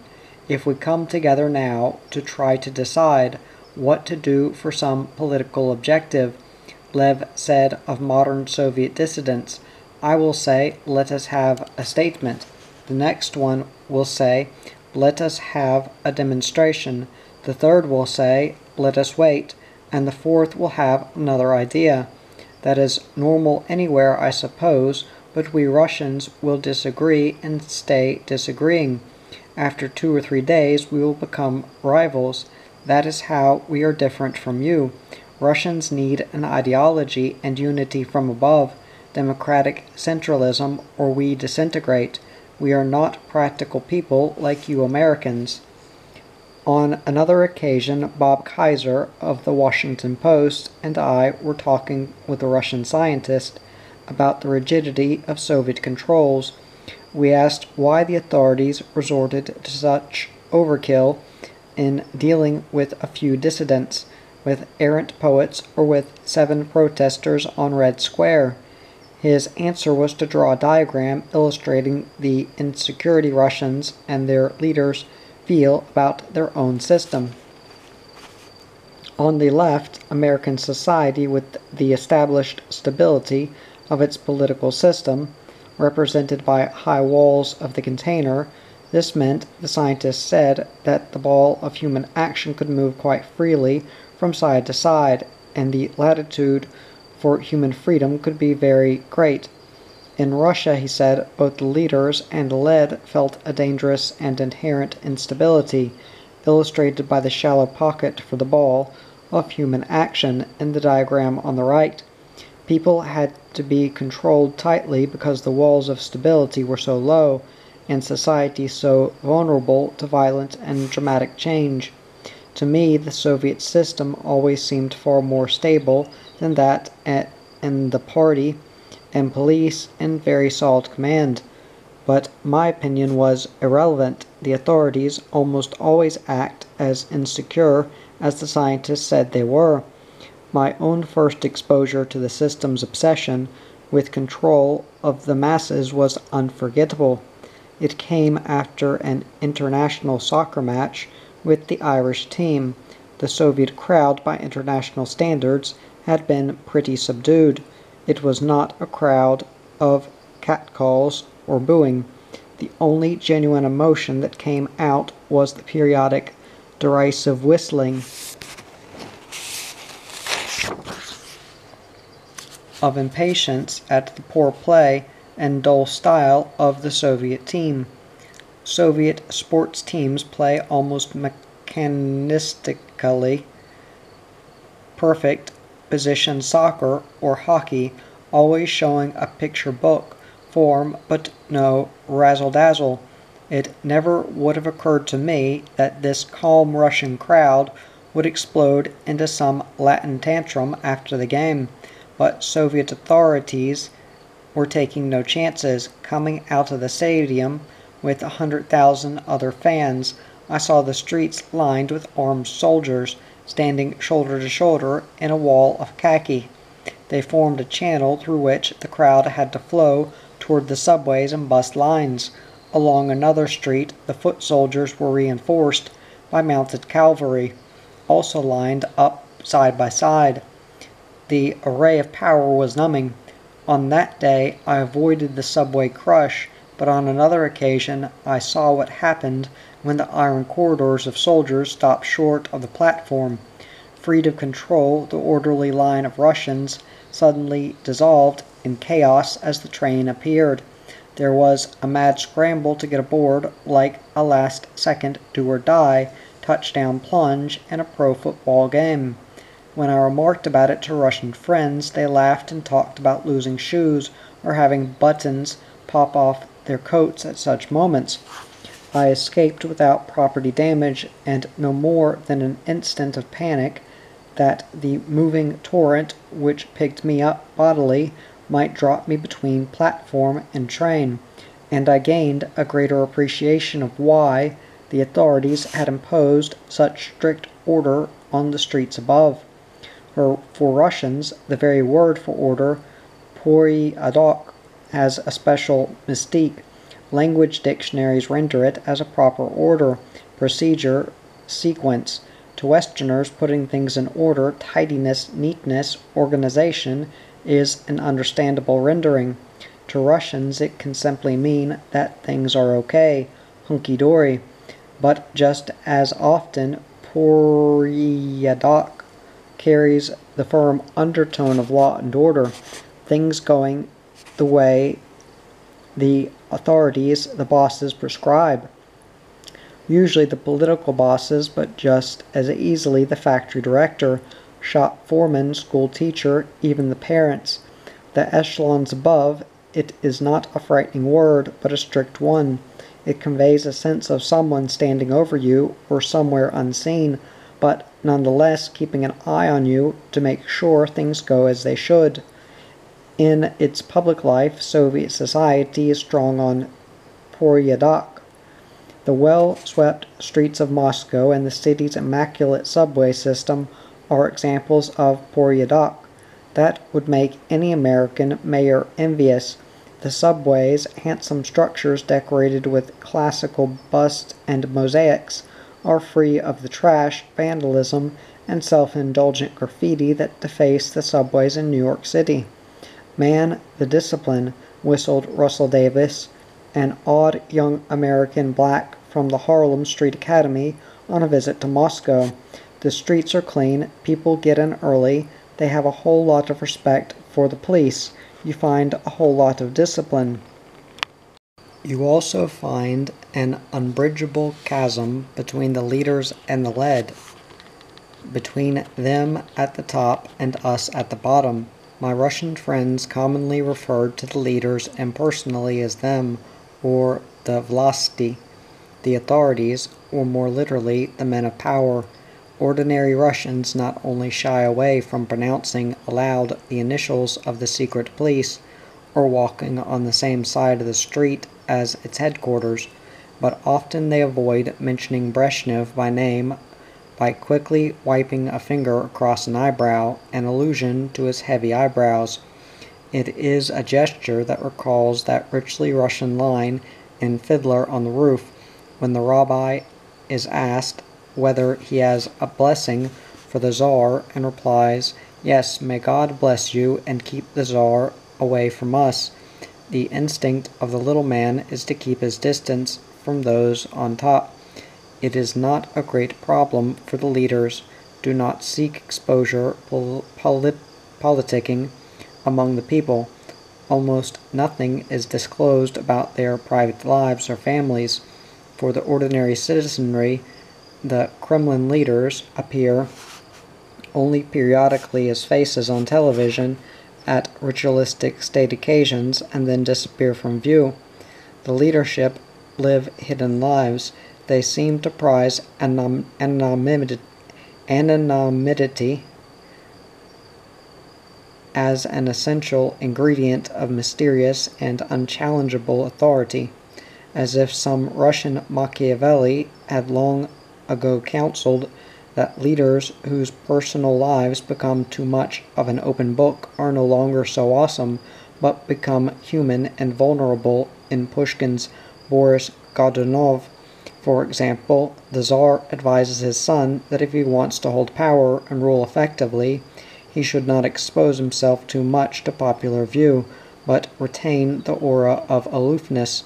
If we come together now to try to decide what to do for some political objective. Lev said of modern Soviet dissidents, "I will say, let us have a statement." The next one will say, "Let us have a demonstration." The third will say, "Let us wait." And the fourth will have another idea. That is normal anywhere, I suppose, but we Russians will disagree and stay disagreeing. After 2 or 3 days we will become rivals. That is how we are different from you. Russians need an ideology and unity from above, democratic centralism, or we disintegrate. We are not practical people like you Americans. On another occasion, Bob Kaiser of the Washington Post and I were talking with a Russian scientist about the rigidity of Soviet controls. We asked why the authorities resorted to such overkill in dealing with a few dissidents, with errant poets, or with 7 protesters on Red Square. His answer was to draw a diagram illustrating the insecurity Russians and their leaders feel about their own system. On the left, American society with the established stability of its political system, represented by high walls of the container. This meant, the scientists said, that the ball of human action could move quite freely from side to side, and the latitude for human freedom could be very great. In Russia, he said, both the leaders and the led felt a dangerous and inherent instability, illustrated by the shallow pocket for the ball of human action in the diagram on the right. People had to be controlled tightly because the walls of stability were so low, and society so vulnerable to violent and dramatic change. To me, the Soviet system always seemed far more stable than that in the party and police and very solid command. But my opinion was irrelevant. The authorities almost always act as insecure as the scientists said they were. My own first exposure to the system's obsession with control of the masses was unforgettable. It came after an international soccer match with the Irish team. The Soviet crowd, by international standards, had been pretty subdued. It was not a crowd of catcalls or booing. The only genuine emotion that came out was the periodic derisive whistling of impatience at the poor play and dull style of the Soviet team. Soviet sports teams play almost mechanistically perfect position soccer or hockey, always showing a picture book form but no razzle-dazzle. It never would have occurred to me that this calm Russian crowd would explode into some Latin tantrum after the game, but Soviet authorities were taking no chances. Coming out of the stadium with 100,000 other fans, I saw the streets lined with armed soldiers, standing shoulder to shoulder in a wall of khaki. They formed a channel through which the crowd had to flow toward the subways and bus lines. Along another street, the foot soldiers were reinforced by mounted cavalry, also lined up side by side. The array of power was numbing. On that day I avoided the subway crush, but on another occasion I saw what happened when the iron corridors of soldiers stopped short of the platform. Freed of control, the orderly line of Russians suddenly dissolved in chaos as the train appeared. There was a mad scramble to get aboard, like a last-second do-or-die touchdown plunge in a pro football game. When I remarked about it to Russian friends, they laughed and talked about losing shoes or having buttons pop off their coats at such moments. I escaped without property damage, and no more than an instant of panic that the moving torrent which picked me up bodily might drop me between platform and train, and I gained a greater appreciation of why the authorities had imposed such strict order on the streets above. For Russians, the very word for order, porядок, has a special mystique. Language dictionaries render it as a proper order, procedure, sequence. To Westerners, putting things in order, tidiness, neatness, organization is an understandable rendering. To Russians, it can simply mean that things are okay, hunky-dory. But just as often, porядок carries the firm undertone of law and order, things going the way the authorities, the bosses, prescribe. Usually the political bosses, but just as easily the factory director, shop foreman, school teacher, even the parents. The echelons above, it is not a frightening word, but a strict one. It conveys a sense of someone standing over you or somewhere unseen, but nonetheless keeping an eye on you to make sure things go as they should. In its public life, Soviet society is strong on porядок. The well-swept streets of Moscow and the city's immaculate subway system are examples of porядок. That would make any American mayor envious. The subways, handsome structures decorated with classical busts and mosaics, are free of the trash, vandalism, and self-indulgent graffiti that deface the subways in New York City. Man, the discipline, whistled Russell Davis, an odd young American black from the Harlem Street Academy on a visit to Moscow. The streets are clean, people get in early, they have a whole lot of respect for the police. You find a whole lot of discipline. You also find an unbridgeable chasm between the leaders and the led, between them at the top and us at the bottom. My Russian friends commonly referred to the leaders impersonally as them, or the vlasti, the authorities, or more literally, the men of power. Ordinary Russians not only shy away from pronouncing aloud the initials of the secret police, or walking on the same side of the street as its headquarters, but often they avoid mentioning Brezhnev by name by quickly wiping a finger across an eyebrow, an allusion to his heavy eyebrows. It is a gesture that recalls that richly Russian line in Fiddler on the Roof, when the rabbi is asked whether he has a blessing for the Tsar and replies, "Yes, may God bless you and keep the Tsar away from us." The instinct of the little man is to keep his distance from those on top. It is not a great problem for the leaders. Do not seek exposure politicking among the people. Almost nothing is disclosed about their private lives or families. For the ordinary citizenry, the Kremlin leaders appear only periodically as faces on television at ritualistic state occasions and then disappear from view. The leadership live hidden lives. They seem to prize anonymity as an essential ingredient of mysterious and unchallengeable authority, as if some Russian Machiavelli had long ago counseled that leaders whose personal lives become too much of an open book are no longer so awesome, but become human and vulnerable. In Pushkin's Boris Godunov, for example, the Tsar advises his son that if he wants to hold power and rule effectively, he should not expose himself too much to popular view, but retain the aura of aloofness.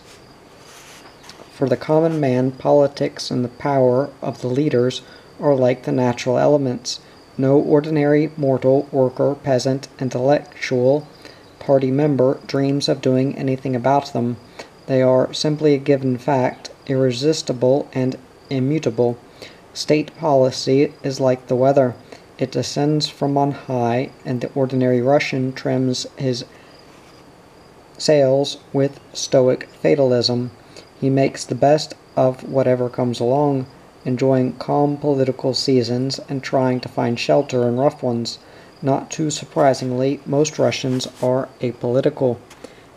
For the common man, politics and the power of the leaders are like the natural elements. No ordinary mortal, worker, peasant, intellectual, party member dreams of doing anything about them. They are simply a given fact, irresistible and immutable. State policy is like the weather. It descends from on high, and the ordinary Russian trims his sails with stoic fatalism. He makes the best of whatever comes along, enjoying calm political seasons and trying to find shelter in rough ones. Not too surprisingly, most Russians are apolitical.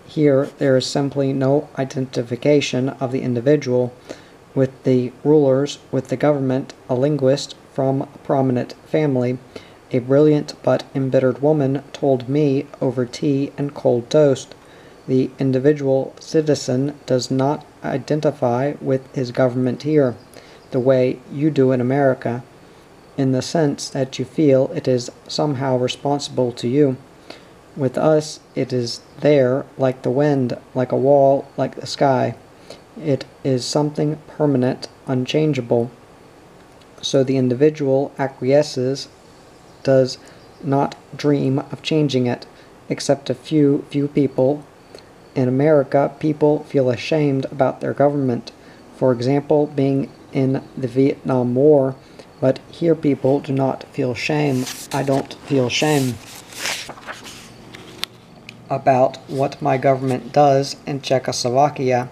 Here, there is simply no identification of the individual with the rulers, with the government. A linguist from a prominent family, a brilliant but embittered woman, told me over tea and cold toast. The individual citizen does not identify with his government here, the way you do in America. in the sense that you feel it is somehow responsible to you. With us, it is there, like the wind, like a wall, like the sky. It is something permanent, unchangeable. So the individual acquiesces, does not dream of changing it, except a few people. In America, people feel ashamed about their government. For example, being in the Vietnam War, but here people do not feel shame. I don't feel shame about what my government does in Czechoslovakia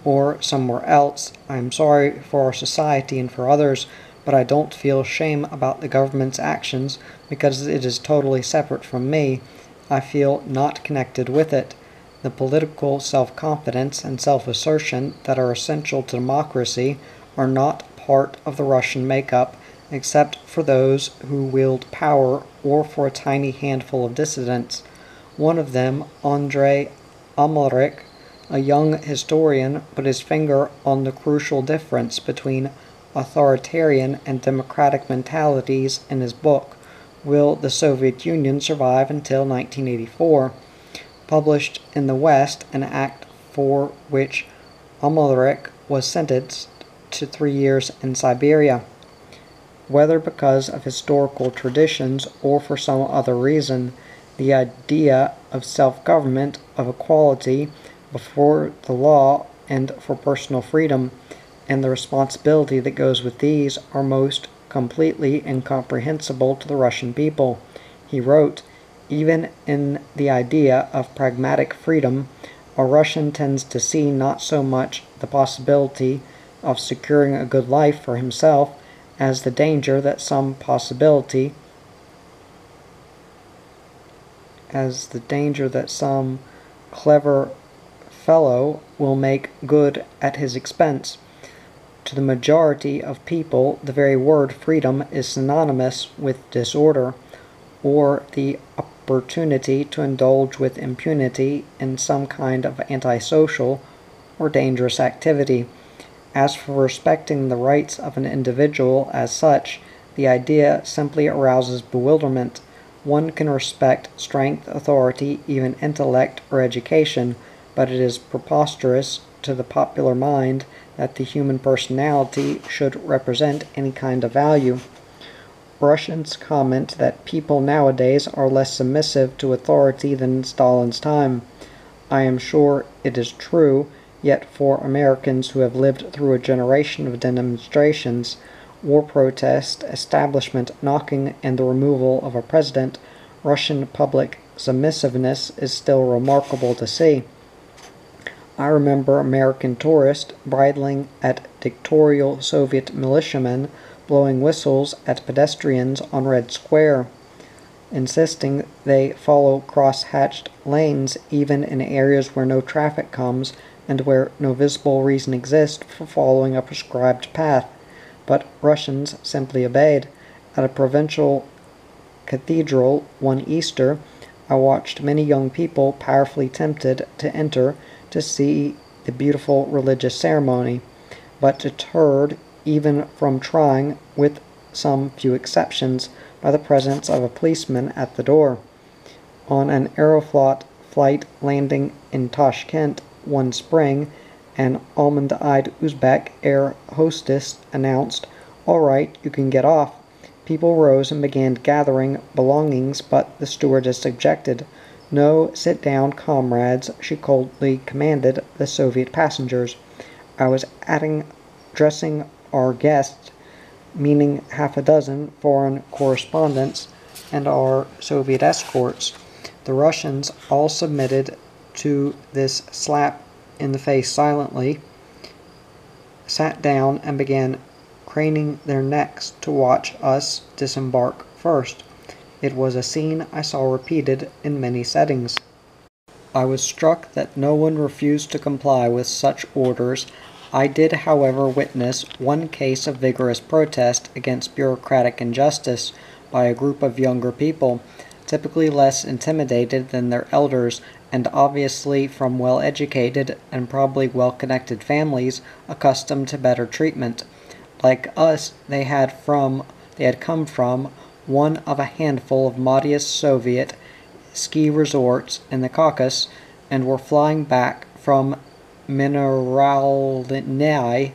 or somewhere else. I am sorry for our society and for others, but I don't feel shame about the government's actions because it is totally separate from me. I feel not connected with it. The political self-confidence and self-assertion that are essential to democracy are not part of the Russian makeup, except for those who wield power or for a tiny handful of dissidents. One of them, Andrei Amalrik, a young historian, put his finger on the crucial difference between authoritarian and democratic mentalities in his book, Will the Soviet Union Survive Until 1984? Published in the West, an act for which Amalrik was sentenced to 3 years in Siberia. Whether because of historical traditions or for some other reason, the idea of self-government, of equality before the law and for personal freedom, and the responsibility that goes with these are most completely incomprehensible to the Russian people. He wrote, even in the idea of pragmatic freedom, a Russian tends to see not so much the possibility of securing a good life for himself as the danger that some clever fellow will make good at his expense. To the majority of people, the very word freedom is synonymous with disorder, or the opportunity to indulge with impunity in some kind of antisocial or dangerous activity. As for respecting the rights of an individual as such, the idea simply arouses bewilderment. One can respect strength, authority, even intellect or education, but it is preposterous to the popular mind that the human personality should represent any kind of value. Russians comment that people nowadays are less submissive to authority than in Stalin's time. I am sure it is true, yet for Americans who have lived through a generation of demonstrations, war protest, establishment knocking, and the removal of a president, Russian public submissiveness is still remarkable to see. I remember American tourists bridling at dictatorial Soviet militiamen, blowing whistles at pedestrians on Red Square, insisting they follow cross-hatched lanes even in areas where no traffic comes and where no visible reason exists for following a prescribed path. But Russians simply obeyed. At a provincial cathedral one Easter, I watched many young people powerfully tempted to enter to see the beautiful religious ceremony, but deterred even from trying, with some few exceptions, by the presence of a policeman at the door. On an Aeroflot flight landing in Tashkent one spring, an almond-eyed Uzbek air hostess announced, "All right, you can get off." People rose and began gathering belongings, but the stewardess objected. "No, sit down, comrades," she coldly commanded the Soviet passengers. I was addressing our guests, meaning half a dozen foreign correspondents and our Soviet escorts. The Russians all submitted to this slap in the face silently, sat down, and began craning their necks to watch us disembark first. It was a scene I saw repeated in many settings. I was struck that no one refused to comply with such orders. I did, however, witness one case of vigorous protest against bureaucratic injustice by a group of younger people, typically less intimidated than their elders and obviously from well-educated and probably well-connected families accustomed to better treatment. Like us, they had from They had come from one of a handful of modest Soviet ski resorts in the Caucasus and were flying back from Mineralnye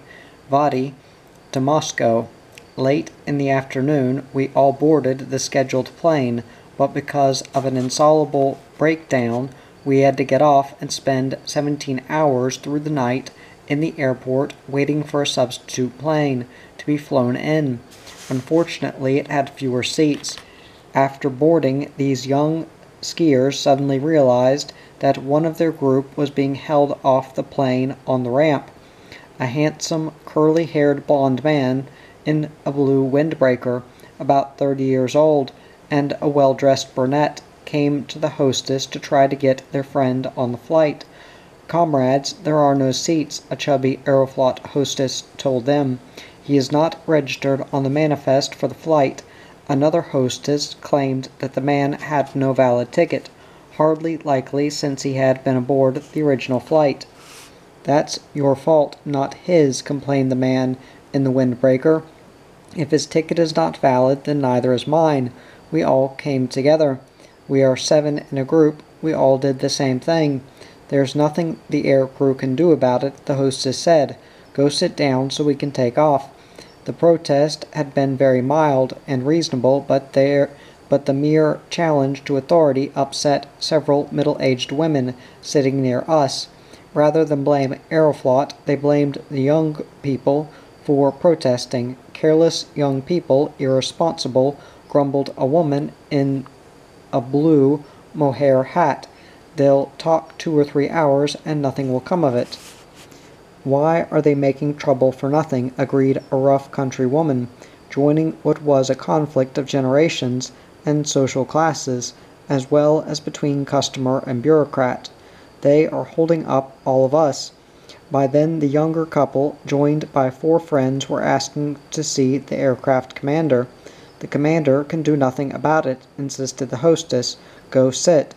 Vody to Moscow. Late in the afternoon, we all boarded the scheduled plane, but because of an insoluble breakdown, we had to get off and spend 17 hours through the night in the airport waiting for a substitute plane to be flown in. Unfortunately, it had fewer seats. After boarding, these young skiers suddenly realized that one of their group was being held off the plane on the ramp. A handsome, curly-haired blond man in a blue windbreaker, about 30 years old, and a well-dressed brunette came to the hostess to try to get their friend on the flight. "Comrades, there are no seats," a chubby Aeroflot hostess told them. "He is not registered on the manifest for the flight." Another hostess claimed that the man had no valid ticket, hardly likely since he had been aboard the original flight. "That's your fault, not his," complained the man in the windbreaker. "If his ticket is not valid, then neither is mine. We all came together. We are 7 in a group. We all did the same thing. There's nothing the air crew can do about it," the hostess said. "Go sit down so we can take off." The protest had been very mild and reasonable, but the mere challenge to authority upset several middle-aged women sitting near us. Rather than blame Aeroflot, they blamed the young people for protesting. "Careless young people, irresponsible," grumbled a woman in a blue mohair hat. "They'll talk 2 or 3 hours and nothing will come of it." "Why are they making trouble for nothing?" agreed a rough country woman, joining what was a conflict of generations and social classes, as well as between customer and bureaucrat. "They are holding up all of us." By then the younger couple, joined by 4 friends, were asking to see the aircraft commander. "The commander can do nothing about it," insisted the hostess. "Go sit."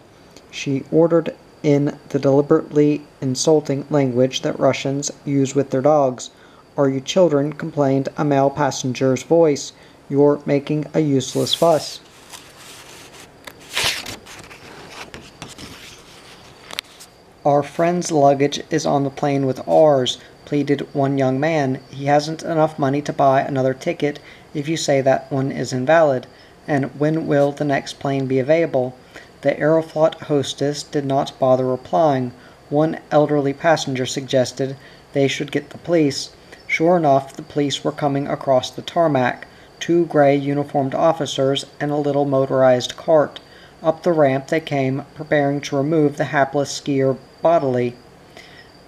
She ordered in the deliberately insulting language that Russians use with their dogs. "Are you children?" complained a male passenger's voice. "You're making a useless fuss." "Our friend's luggage is on the plane with ours," pleaded one young man. "He hasn't enough money to buy another ticket if you say that one is invalid. And when will the next plane be available?" The Aeroflot hostess did not bother replying. One elderly passenger suggested they should get the police. Sure enough, the police were coming across the tarmac, 2 gray uniformed officers and a little motorized cart. Up the ramp they came, preparing to remove the hapless skier bodily.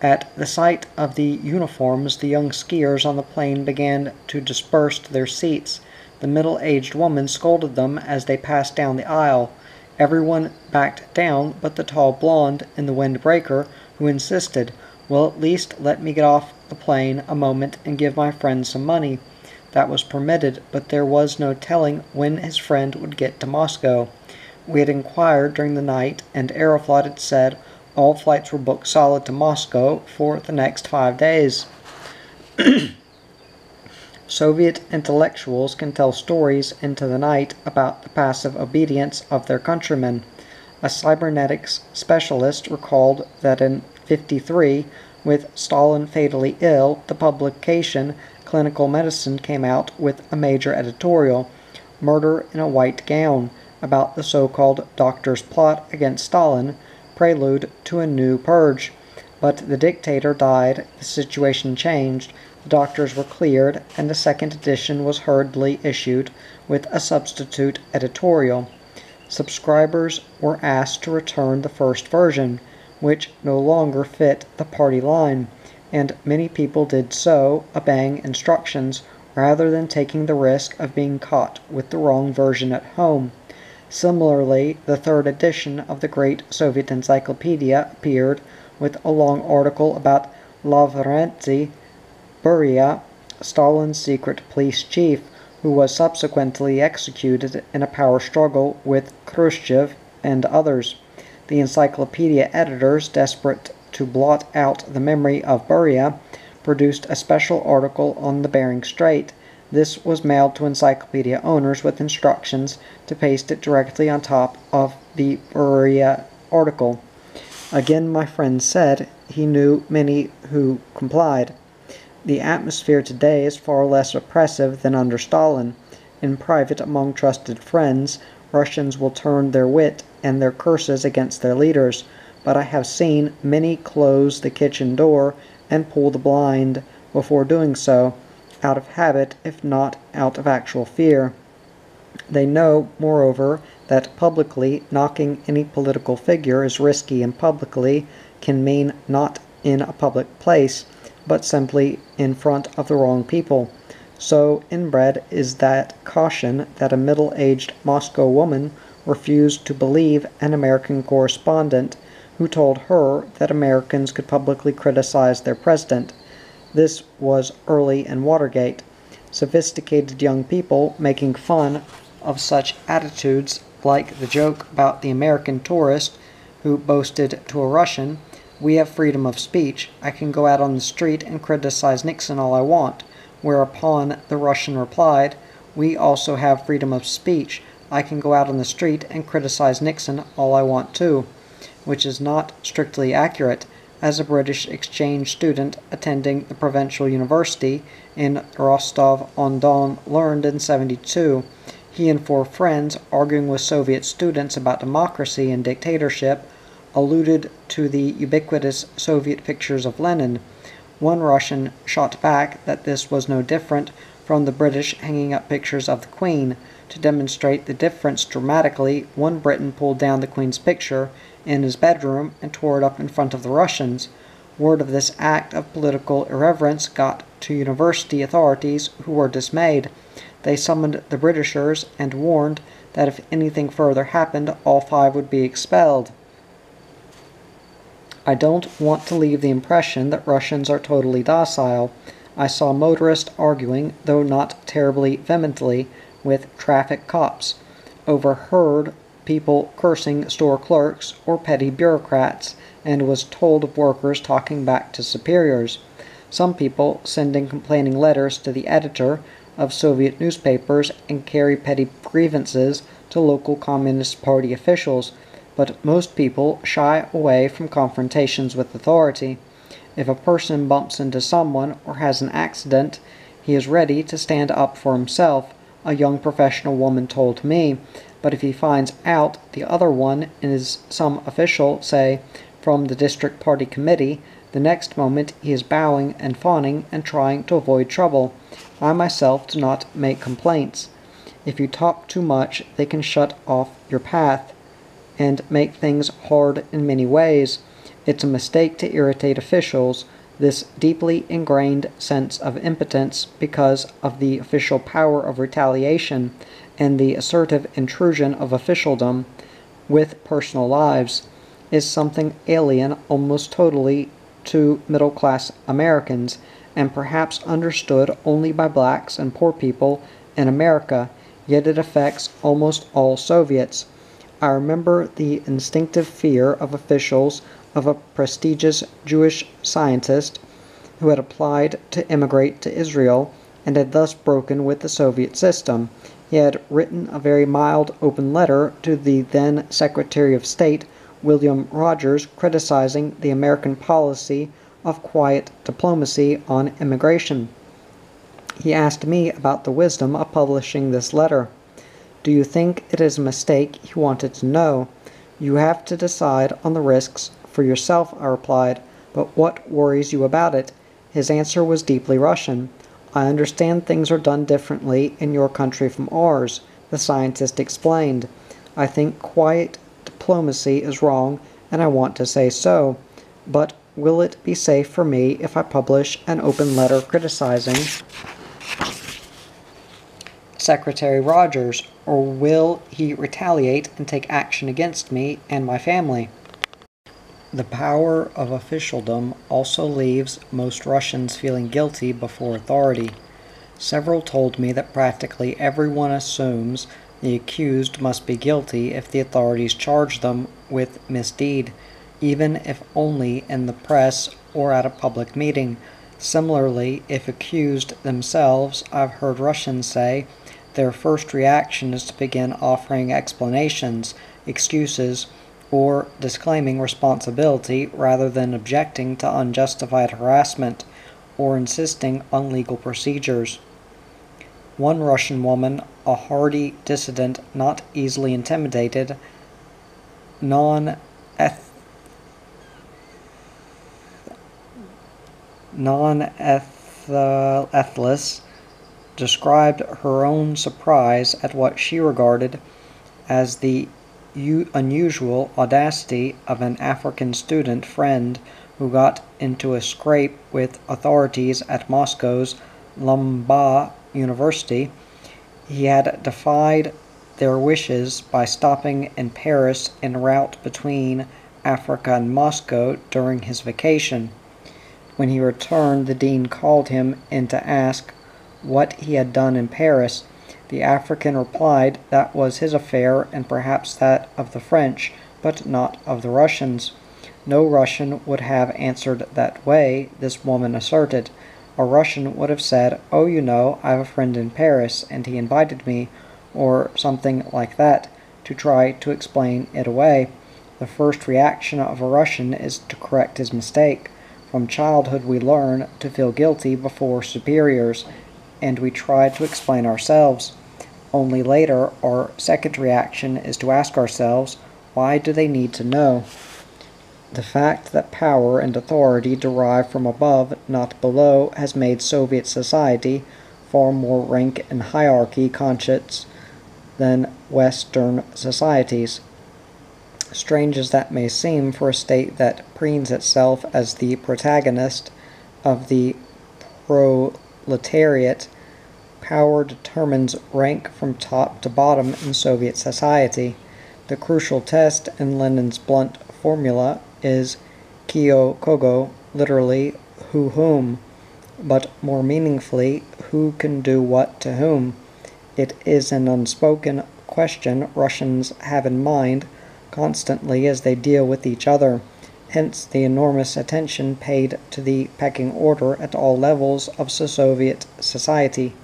At the sight of the uniforms, the young skiers on the plane began to disperse to their seats. The middle-aged woman scolded them as they passed down the aisle. Everyone backed down but the tall blonde in the windbreaker, who insisted, "Well, at least let me get off the plane a moment and give my friend some money." That was permitted, but there was no telling when his friend would get to Moscow. We had inquired during the night, and Aeroflot had said all flights were booked solid to Moscow for the next 5 days. Soviet intellectuals can tell stories into the night about the passive obedience of their countrymen. A cybernetics specialist recalled that in '53, with Stalin fatally ill, the publication Clinical Medicine came out with a major editorial, "Murder in a White Gown," about the so-called doctor's plot against Stalin, prelude to a new purge. But the dictator died, the situation changed, the doctors were cleared, and a second edition was hurriedly issued with a substitute editorial. Subscribers were asked to return the first version, which no longer fit the party line, and many people did so, obeying instructions, rather than taking the risk of being caught with the wrong version at home. Similarly, the third edition of the Great Soviet Encyclopedia appeared with a long article about Lavrentiy Beria, Stalin's secret police chief, who was subsequently executed in a power struggle with Khrushchev and others. The encyclopedia editors, desperate to blot out the memory of Beria, produced a special article on the Bering Strait. This was mailed to encyclopedia owners with instructions to paste it directly on top of the Berea article. Again, my friend said he knew many who complied. The atmosphere today is far less oppressive than under Stalin. In private, among trusted friends, Russians will turn their wit and their curses against their leaders, but I have seen many close the kitchen door and pull the blind before doing so, out of habit if not out of actual fear. They know, moreover, that publicly knocking any political figure is risky, and publicly can mean not in a public place, but simply in front of the wrong people. So inbred is that caution that a middle-aged Moscow woman refused to believe an American correspondent who told her that Americans could publicly criticize their president. This was early in Watergate. Sophisticated young people making fun of such attitudes, like the joke about the American tourist who boasted to a Russian, "We have freedom of speech. I can go out on the street and criticize Nixon all I want," whereupon the Russian replied, "We also have freedom of speech. I can go out on the street and criticize Nixon all I want too," which is not strictly accurate, as a British exchange student attending the provincial university in Rostov-on-Don learned in '72. He and 4 friends, arguing with Soviet students about democracy and dictatorship, alluded to the ubiquitous Soviet pictures of Lenin. One Russian shot back that this was no different from the British hanging up pictures of the Queen. To demonstrate the difference dramatically, one Briton pulled down the Queen's picture in his bedroom and tore it up in front of the Russians. Word of this act of political irreverence got to university authorities, who were dismayed. They summoned the Britishers and warned that if anything further happened, all 5 would be expelled. I don't want to leave the impression that Russians are totally docile. I saw motorists arguing, though not terribly vehemently, with traffic cops. Overheard people cursing store clerks or petty bureaucrats, and was told of workers talking back to superiors. Some people sending complaining letters to the editor of Soviet newspapers and carry petty grievances to local Communist Party officials, but most people shy away from confrontations with authority. If a person bumps into someone or has an accident, he is ready to stand up for himself, a young professional woman told me, but if he finds out the other one is some official, say, from the district party committee, the next moment he is bowing and fawning and trying to avoid trouble. I myself do not make complaints. If you talk too much, they can shut off your path and make things hard in many ways. It's a mistake to irritate officials. This deeply ingrained sense of impotence because of the official power of retaliation and the assertive intrusion of officialdom with personal lives is something alien almost totally to middle-class Americans, and perhaps understood only by blacks and poor people in America, yet it affects almost all Soviets. I remember the instinctive fear of officials of a prestigious Jewish scientist who had applied to immigrate to Israel and had thus broken with the Soviet system. He had written a very mild open letter to the then Secretary of State, William Rogers, criticizing the American policy of quiet diplomacy on immigration. He asked me about the wisdom of publishing this letter. "Do you think it is a mistake?" he wanted to know. "You have to decide on the risks for yourself," I replied, "but what worries you about it?" His answer was deeply Russian. "I understand things are done differently in your country from ours," the scientist explained. "I think quiet diplomacy is wrong, and I want to say so. But will it be safe for me if I publish an open letter criticizing Secretary Rogers, or will he retaliate and take action against me and my family?" The power of officialdom also leaves most Russians feeling guilty before authority. Several told me that practically everyone assumes the accused must be guilty if the authorities charge them with misdeed, even if only in the press or at a public meeting. Similarly, if accused themselves, I've heard Russians say, their first reaction is to begin offering explanations, excuses, or disclaiming responsibility rather than objecting to unjustified harassment or insisting on legal procedures. One Russian woman, a hardy dissident not easily intimidated, non-ethless, described her own surprise at what she regarded as the unusual audacity of an African student friend who got into a scrape with authorities at Moscow's Lomba University. He had defied their wishes by stopping in Paris en route between Africa and Moscow during his vacation. When he returned, the dean called him in to ask what he had done in Paris. The African replied that was his affair and perhaps that of the French, but not of the Russians. No Russian would have answered that way, this woman asserted. A Russian would have said, "Oh, you know, I have a friend in Paris, and he invited me," or something like that, to try to explain it away. The first reaction of a Russian is to correct his mistake. From childhood we learn to feel guilty before superiors, and we try to explain ourselves. Only later, our second reaction is to ask ourselves, why do they need to know? The fact that power and authority derive from above, not below, has made Soviet society far more rank and hierarchy conscious than Western societies. Strange as that may seem for a state that preens itself as the protagonist of the proletariat, power determines rank from top to bottom in Soviet society. The crucial test in Lenin's blunt formula is Kyo Kogo, literally, who whom, but more meaningfully, who can do what to whom. It is an unspoken question Russians have in mind constantly as they deal with each other, hence the enormous attention paid to the pecking order at all levels of Soviet society.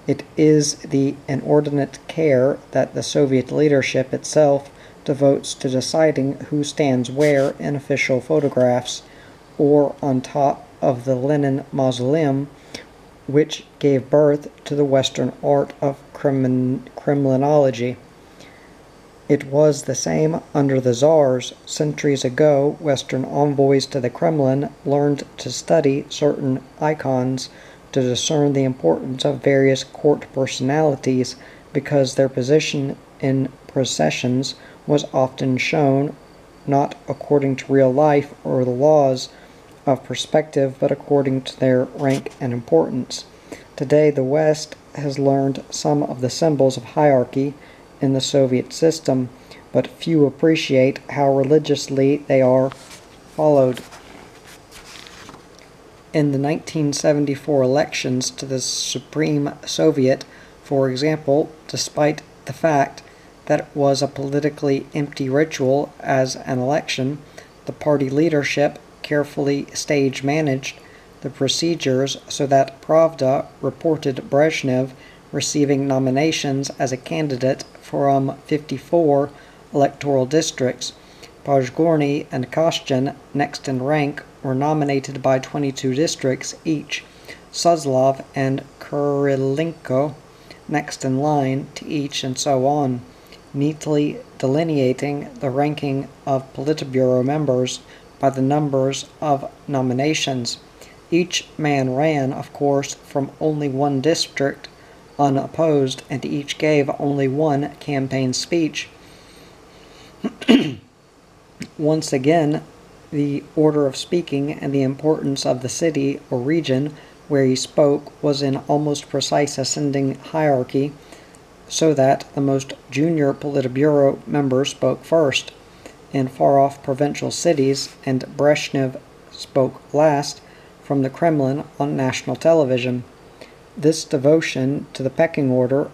It is the inordinate care that the Soviet leadership itself devotes to deciding who stands where in official photographs, or on top of the Lenin mausoleum, which gave birth to the Western art of criminology. It was the same under the Tsars. Centuries ago, Western envoys to the Kremlin learned to study certain icons to discern the importance of various court personalities because their position in processions was often shown not according to real life or the laws of perspective, but according to their rank and importance. Today, the West has learned some of the symbols of hierarchy in the Soviet system, but few appreciate how religiously they are followed. In the 1974 elections to the Supreme Soviet, for example, despite the fact that it was a politically empty ritual as an election, the party leadership carefully stage-managed the procedures so that Pravda reported Brezhnev receiving nominations as a candidate from 54 electoral districts. Pajgorny and Koshtin, next in rank, were nominated by 22 districts each. Suslov and Kurilenko, next in line to each, and so on, neatly delineating the ranking of Politburo members by the numbers of nominations. Each man ran, of course, from only one district, unopposed, and each gave only one campaign speech. Once again, the order of speaking and the importance of the city or region where he spoke was in almost precise ascending hierarchy, so that the most junior Politburo members spoke first in far-off provincial cities, and Brezhnev spoke last from the Kremlin on national television. This devotion to the pecking order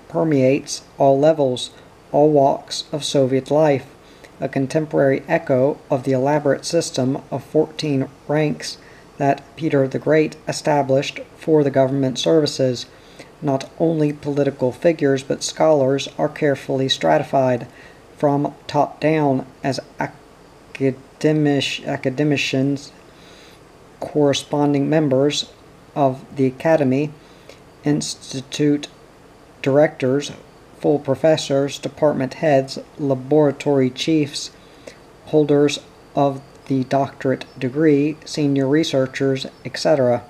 permeates all levels, all walks of Soviet life, a contemporary echo of the elaborate system of 14 ranks that Peter the Great established for the government services. Not only political figures but scholars are carefully stratified from top down as academicians, corresponding members of the academy, institute directors, full professors, department heads, laboratory chiefs, holders of the doctorate degree, senior researchers, etc.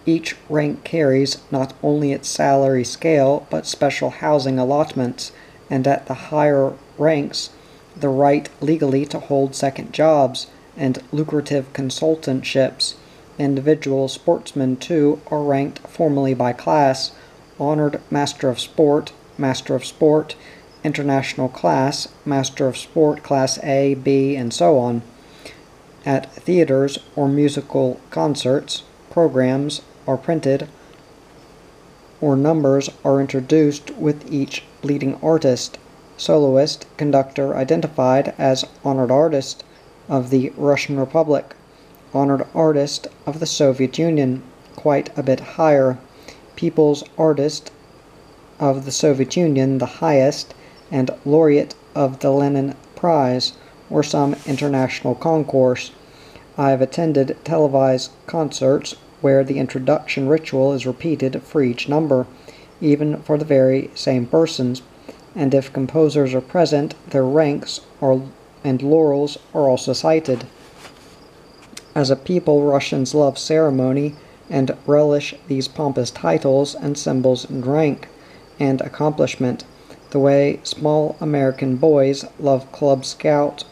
Each rank carries not only its salary scale, but special housing allotments, and at the higher ranks, the right legally to hold second jobs and lucrative consultantships. Individual sportsmen, too, are ranked formally by class: honored Master of Sport, International Class, Master of Sport Class A, B, and so on. At theaters or musical concerts, programs are printed or numbers are introduced with each leading artist, soloist, conductor identified as honored artist of the Russian Republic, honored artist of the Soviet Union, quite a bit higher, people's artist of the Soviet Union, the highest, and laureate of the Lenin Prize, or some international concourse. I have attended televised concerts where the introduction ritual is repeated for each number, even for the very same persons, and if composers are present, their ranks and laurels are also cited. As a people, Russians love ceremony and relish these pompous titles and symbols in rank and accomplishment, the way small American boys love Cub Scout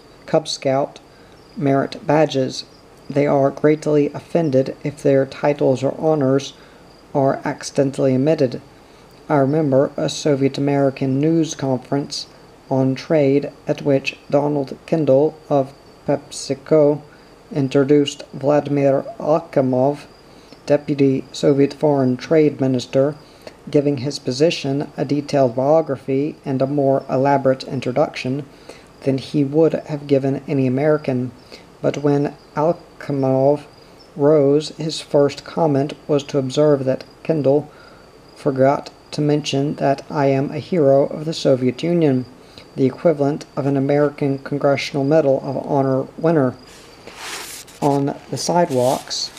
merit badges. They are greatly offended if their titles or honors are accidentally omitted. I remember a Soviet-American news conference on trade at which Donald Kendall of PepsiCo introduced Vladimir Akimov, Deputy Soviet Foreign Trade Minister, giving his position a detailed biography and a more elaborate introduction than he would have given any American. But when Akimov rose, his first comment was to observe that Kendall forgot to mention that I am a hero of the Soviet Union, the equivalent of an American Congressional Medal of Honor winner. On the sidewalks,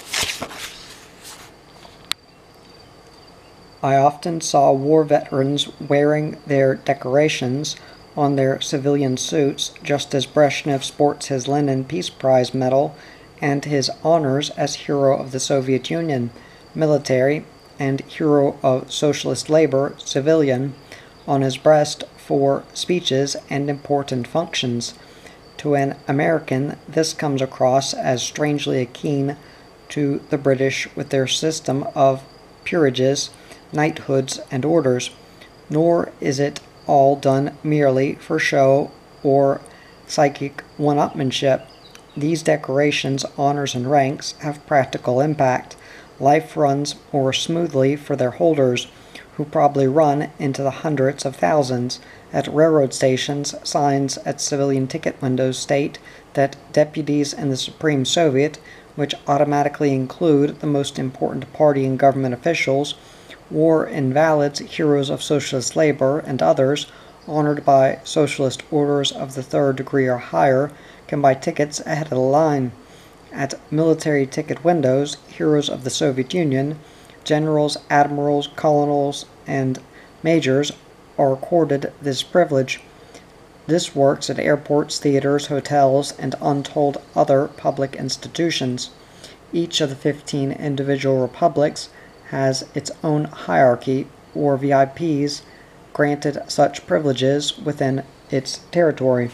I often saw war veterans wearing their decorations on their civilian suits, just as Brezhnev sports his Lenin Peace Prize medal and his honors as Hero of the Soviet Union, military, and Hero of Socialist Labor, civilian, on his breast for speeches and important functions. To an American, this comes across as strangely akin to the British with their system of peerages, knighthoods, and orders, nor is it all done merely for show or psychic one-upmanship. These decorations, honors, and ranks have practical impact. Life runs more smoothly for their holders, who probably run into the hundreds of thousands. At railroad stations, signs at civilian ticket windows state that deputies in the Supreme Soviet, which automatically include the most important party and government officials, war invalids, heroes of socialist labor, and others honored by socialist orders of the third degree or higher can buy tickets ahead of the line. At military ticket windows, heroes of the Soviet Union, generals, admirals, colonels, and majors are accorded this privilege. This works at airports, theaters, hotels, and untold other public institutions. Each of the 15 individual republics has its own hierarchy, or VIPs, granted such privileges within its territory.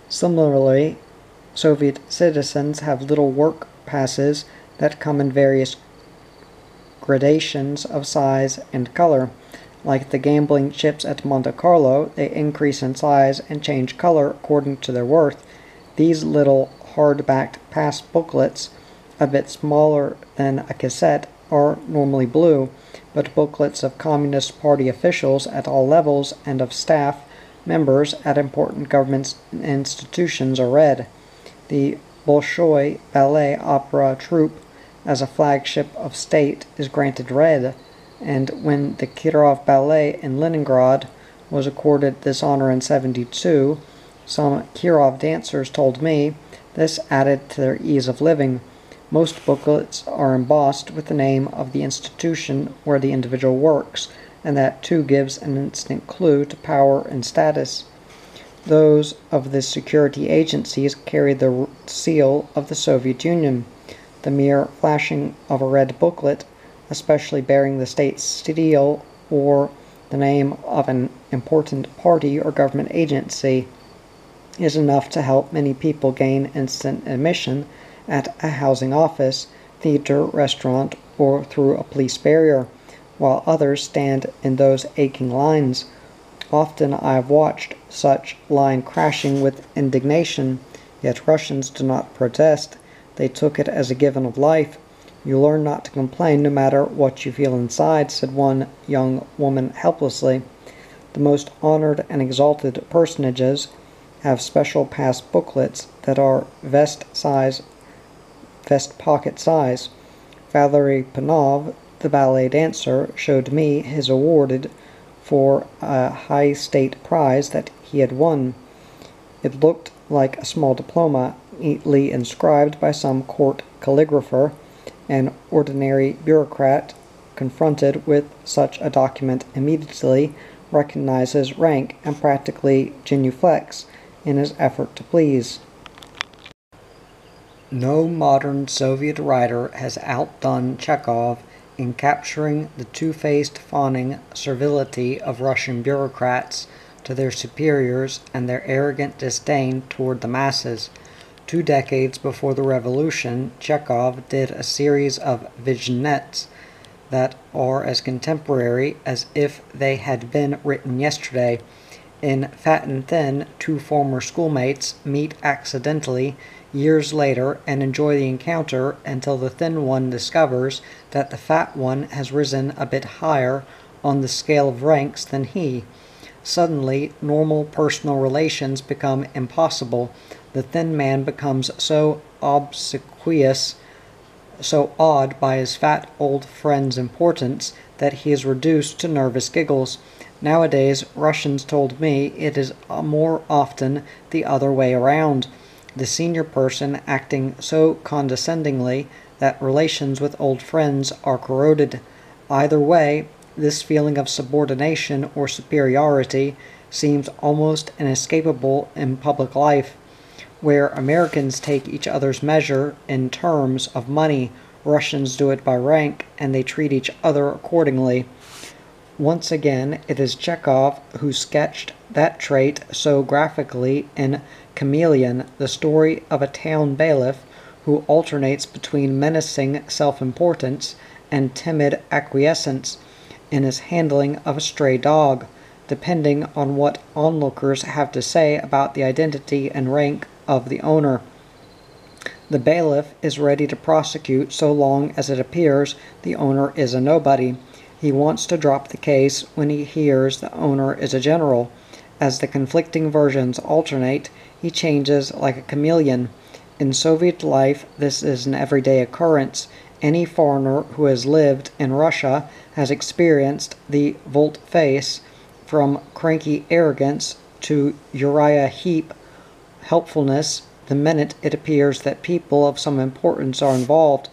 Similarly, Soviet citizens have little work passes that come in various gradations of size and color. Like the gambling chips at Monte Carlo, they increase in size and change color according to their worth. These little hard-backed pass booklets, a bit smaller than a cassette, are normally blue, but booklets of Communist Party officials at all levels and of staff members at important government institutions are red. The Bolshoi Ballet Opera troupe as a flagship of state is granted red, and when the Kirov Ballet in Leningrad was accorded this honor in 72, some Kirov dancers told me this added to their ease of living. Most booklets are embossed with the name of the institution where the individual works, and that too gives an instant clue to power and status. Those of the security agencies carried the seal of the Soviet Union. The mere flashing of a red booklet, especially bearing the state seal or the name of an important party or government agency, is enough to help many people gain instant admission at a housing office, theater, restaurant, or through a police barrier, while others stand in those aching lines. Often I have watched such line crashing with indignation, yet Russians do not protest. They took it as a given of life. You learn not to complain no matter what you feel inside, said one young woman helplessly. The most honored and exalted personages have special pass booklets that are vest pocket size. Valery Panov, the ballet dancer, showed me his awarded for a high state prize that he had won. It looked like a small diploma, neatly inscribed by some court calligrapher. An ordinary bureaucrat confronted with such a document immediately recognizes rank and practically genuflects in his effort to please. No modern Soviet writer has outdone Chekhov in capturing the two-faced fawning servility of Russian bureaucrats to their superiors and their arrogant disdain toward the masses. 2 decades before the revolution, Chekhov did a series of vignettes that are as contemporary as if they had been written yesterday. In Fat and Thin, 2 former schoolmates meet accidentally years later and enjoy the encounter until the thin one discovers that the fat one has risen a bit higher on the scale of ranks than he. Suddenly, normal personal relations become impossible. The thin man becomes so obsequious, so awed by his fat old friend's importance, that he is reduced to nervous giggles. Nowadays, Russians told me it is more often the other way around, the senior person acting so condescendingly that relations with old friends are corroded. Either way, this feeling of subordination or superiority seems almost inescapable in public life. Where Americans take each other's measure in terms of money, Russians do it by rank, and they treat each other accordingly. Once again, it is Chekhov who sketched that trait so graphically in Chameleon, the story of a town bailiff who alternates between menacing self-importance and timid acquiescence in his handling of a stray dog, depending on what onlookers have to say about the identity and rank of the owner. The bailiff is ready to prosecute so long as it appears the owner is a nobody. He wants to drop the case when he hears the owner is a general. As the conflicting versions alternate, he changes like a chameleon. In Soviet life, this is an everyday occurrence. Any foreigner who has lived in Russia has experienced the volte-face, from cranky arrogance to Uriah Heep helpfulness the minute it appears that people of some importance are involved.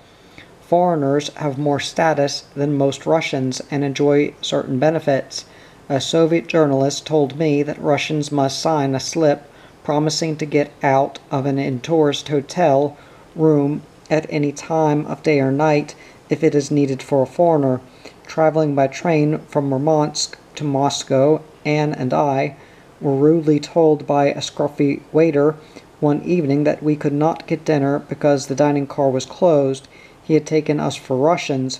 Foreigners have more status than most Russians and enjoy certain benefits. A Soviet journalist told me that Russians must sign a slip promising to get out of an in-tourist hotel room at any time of day or night if it is needed for a foreigner. Traveling by train from Murmansk to Moscow, Anne and I were rudely told by a scruffy waiter one evening that we could not get dinner because the dining car was closed. He had taken us for Russians.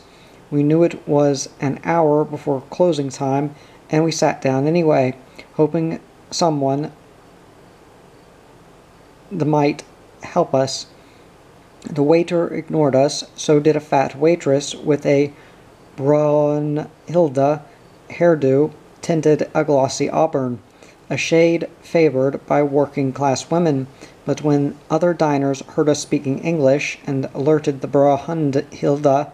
We knew it was an hour before closing time, and we sat down anyway, hoping someone might help us. The waiter ignored us, so did a fat waitress with a Brunhilde hairdo tinted a glossy auburn. a shade favored by working-class women, but when other diners heard us speaking English and alerted the Brahilda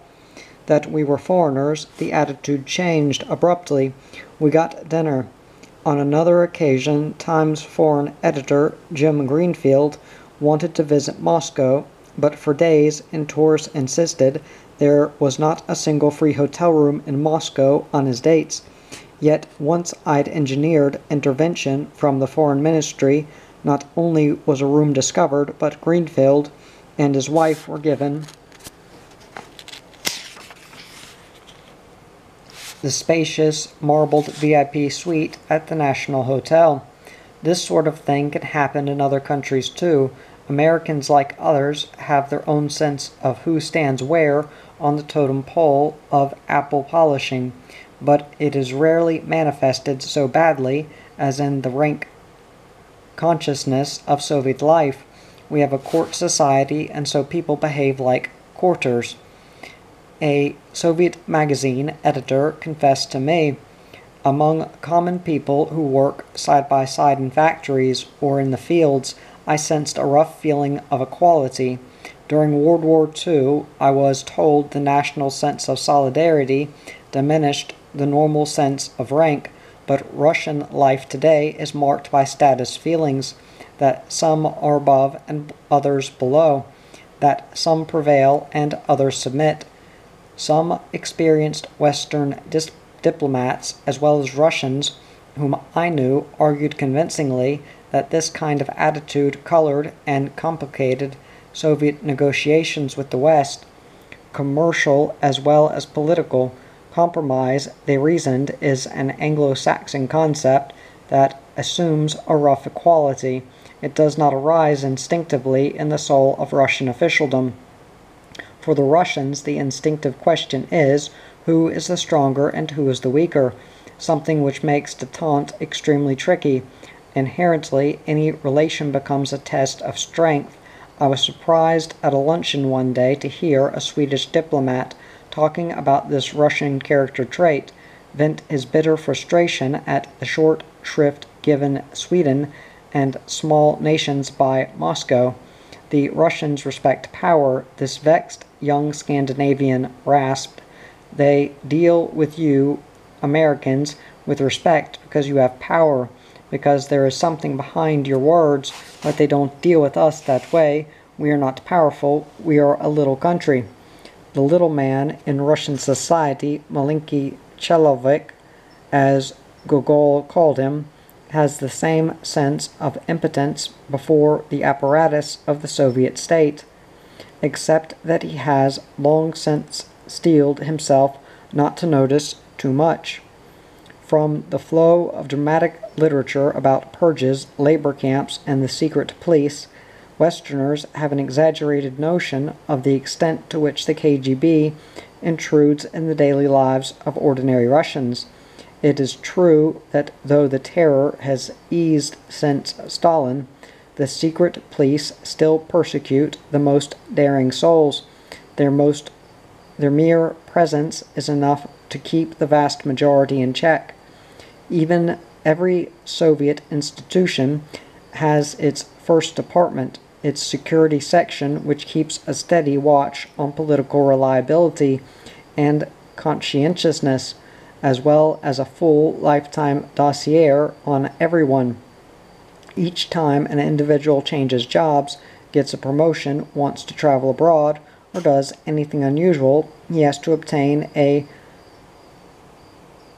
that we were foreigners, the attitude changed abruptly. We got dinner. On another occasion, Times foreign editor Jim Greenfield wanted to visit Moscow, but for days, and tourists insisted, there was not a single free hotel room in Moscow on his dates. Yet once I'd engineered intervention from the Foreign Ministry, not only was a room discovered, but Greenfield and his wife were given the spacious, marbled VIP suite at the National Hotel. This sort of thing can happen in other countries too. Americans, like others, have their own sense of who stands where on the totem pole of apple polishing, but it is rarely manifested so badly as in the rank consciousness of Soviet life. We have a court society, and so people behave like courters. A Soviet magazine editor confessed to me, among common people who work side by side in factories or in the fields, I sensed a rough feeling of equality. During World War II, I was told the national sense of solidarity diminished the normal sense of rank, but Russian life today is marked by status feelings, that some are above and others below, that some prevail and others submit. Some experienced Western diplomats, as well as Russians whom I knew, argued convincingly that this kind of attitude colored and complicated Soviet negotiations with the West. Commercial as well as political compromise, they reasoned, is an Anglo-Saxon concept that assumes a rough equality. It does not arise instinctively in the soul of Russian officialdom. For the Russians, the instinctive question is, who is the stronger and who is the weaker, something which makes détente extremely tricky. Inherently, any relation becomes a test of strength. I was surprised at a luncheon one day to hear a Swedish diplomat talking about this Russian character trait, vent his bitter frustration at the short shrift given Sweden and small nations by Moscow. The Russians respect power, this vexed young Scandinavian rasped. They deal with you, Americans, with respect because you have power, because there is something behind your words, but they don't deal with us that way. We are not powerful, we are a little country. The little man in Russian society, Malinky Chelovik, as Gogol called him, has the same sense of impotence before the apparatus of the Soviet state, except that he has long since steeled himself not to notice too much. From the flow of dramatic literature about purges, labor camps, and the secret police, Westerners have an exaggerated notion of the extent to which the KGB intrudes in the daily lives of ordinary Russians. It is true that though the terror has eased since Stalin, the secret police still persecute the most daring souls. Their mere presence is enough to keep the vast majority in check. Even every Soviet institution has its first department, its security section, which keeps a steady watch on political reliability and conscientiousness, as well as a full lifetime dossier on everyone. Each time an individual changes jobs, gets a promotion, wants to travel abroad, or does anything unusual, he has to obtain a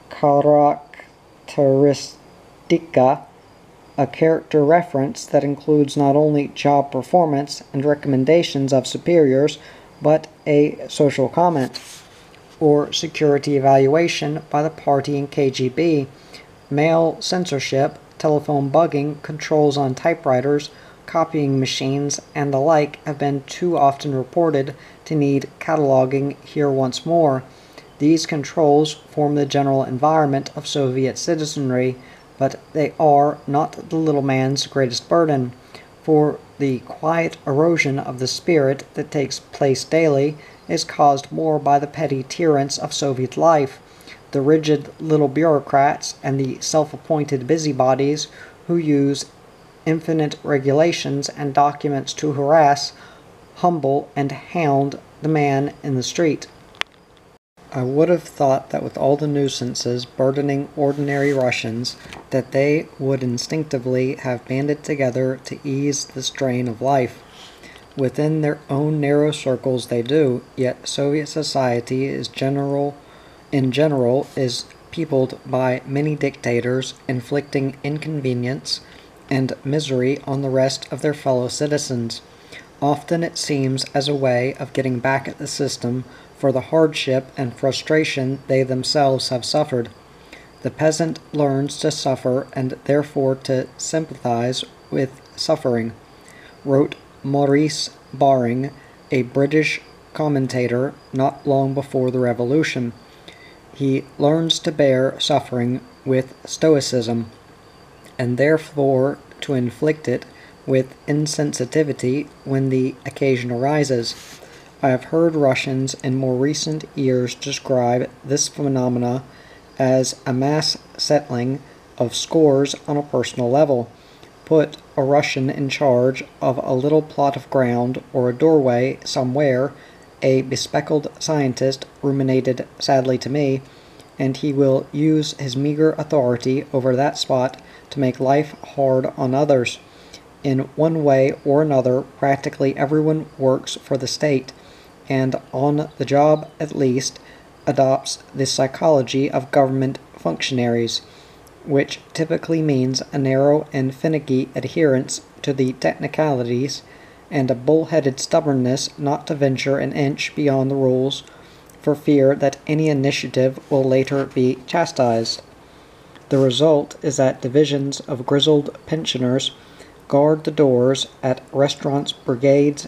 characteristica, a character reference that includes not only job performance and recommendations of superiors, but a social comment, or security evaluation by the party and KGB. Mail censorship, telephone bugging, controls on typewriters, copying machines, and the like have been too often reported to need cataloging here once more. These controls form the general environment of Soviet citizenry, but they are not the little man's greatest burden, for the quiet erosion of the spirit that takes place daily is caused more by the petty tyrants of Soviet life. the rigid little bureaucrats and the self-appointed busybodies who use infinite regulations and documents to harass, humble, and hound the man in the street. I would have thought that with all the nuisances burdening ordinary Russians, that they would instinctively have banded together to ease the strain of life. Within their own narrow circles they do, yet Soviet society in general is peopled by many dictators inflicting inconvenience and misery on the rest of their fellow citizens. Often it seems as a way of getting back at the system for the hardship and frustration they themselves have suffered. The peasant learns to suffer and therefore to sympathize with suffering, wrote Maurice Baring, a British commentator not long before the Revolution. He learns to bear suffering with stoicism, and therefore to inflict it with insensitivity when the occasion arises. I have heard Russians in more recent years describe this phenomena as a mass settling of scores on a personal level. Put a Russian in charge of a little plot of ground or a doorway somewhere, a bespectacled scientist ruminated sadly to me, and he will use his meager authority over that spot to make life hard on others. In one way or another, practically everyone works for the state, and on the job at least adopts the psychology of government functionaries, which typically means a narrow and finicky adherence to the technicalities and a bull-headed stubbornness not to venture an inch beyond the rules for fear that any initiative will later be chastised. The result is that divisions of grizzled pensioners guard the doors at restaurants, brigades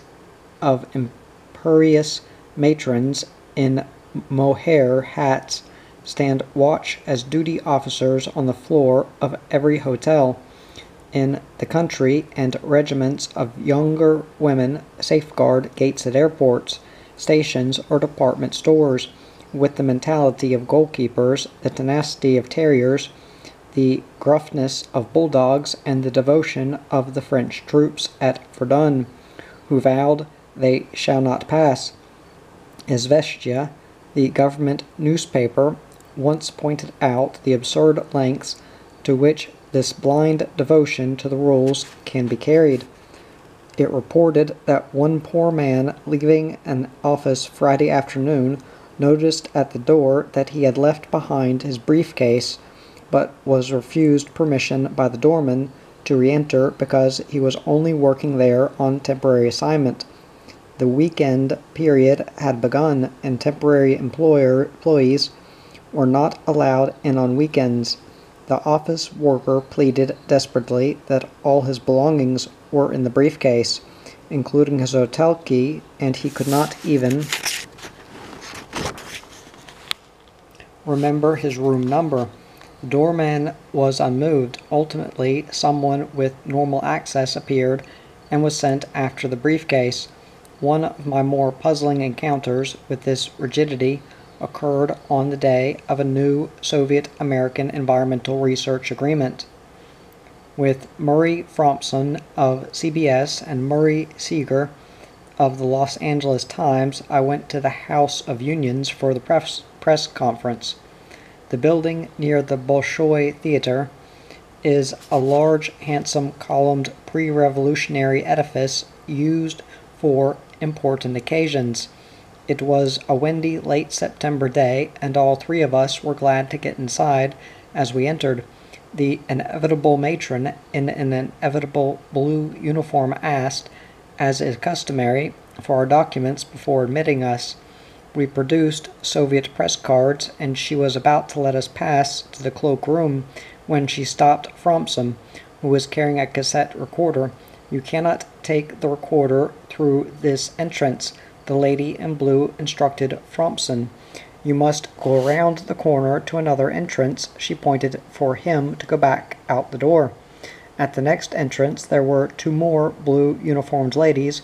of imperious matrons in mohair hats stand watch as duty officers on the floor of every hotel in the country, and regiments of younger women safeguard gates at airports, stations, or department stores with the mentality of goalkeepers, the tenacity of terriers, the gruffness of bulldogs, and the devotion of the French troops at Verdun, who vowed they shall not pass. Izvestia, the government newspaper, once pointed out the absurd lengths to which this blind devotion to the rules can be carried. It reported that one poor man leaving an office Friday afternoon noticed at the door that he had left behind his briefcase, but was refused permission by the doorman to re-enter because he was only working there on temporary assignment. The weekend period had begun, and temporary employees were not allowed in on weekends. The office worker pleaded desperately that all his belongings were in the briefcase, including his hotel key, and he could not even remember his room number. The doorman was unmoved. Ultimately, someone with normal access appeared and was sent after the briefcase. One of my more puzzling encounters with this rigidity occurred on the day of a new Soviet-American environmental research agreement. With Murray Frompson of CBS and Murray Seeger of the Los Angeles Times, I went to the House of Unions for the press conference. The building near the Bolshoi Theater is a large, handsome, columned pre-revolutionary edifice used for important occasions. It was a windy late September day, and all three of us were glad to get inside as we entered. The inevitable matron in an inevitable blue uniform asked, as is customary, for our documents before admitting us. We produced Soviet press cards, and she was about to let us pass to the cloakroom when she stopped Frompson, who was carrying a cassette recorder. "You cannot take the recorder through this entrance," the lady in blue instructed Frompson. "You must go around the corner to another entrance." She pointed for him to go back out the door. At the next entrance there were two more blue-uniformed ladies,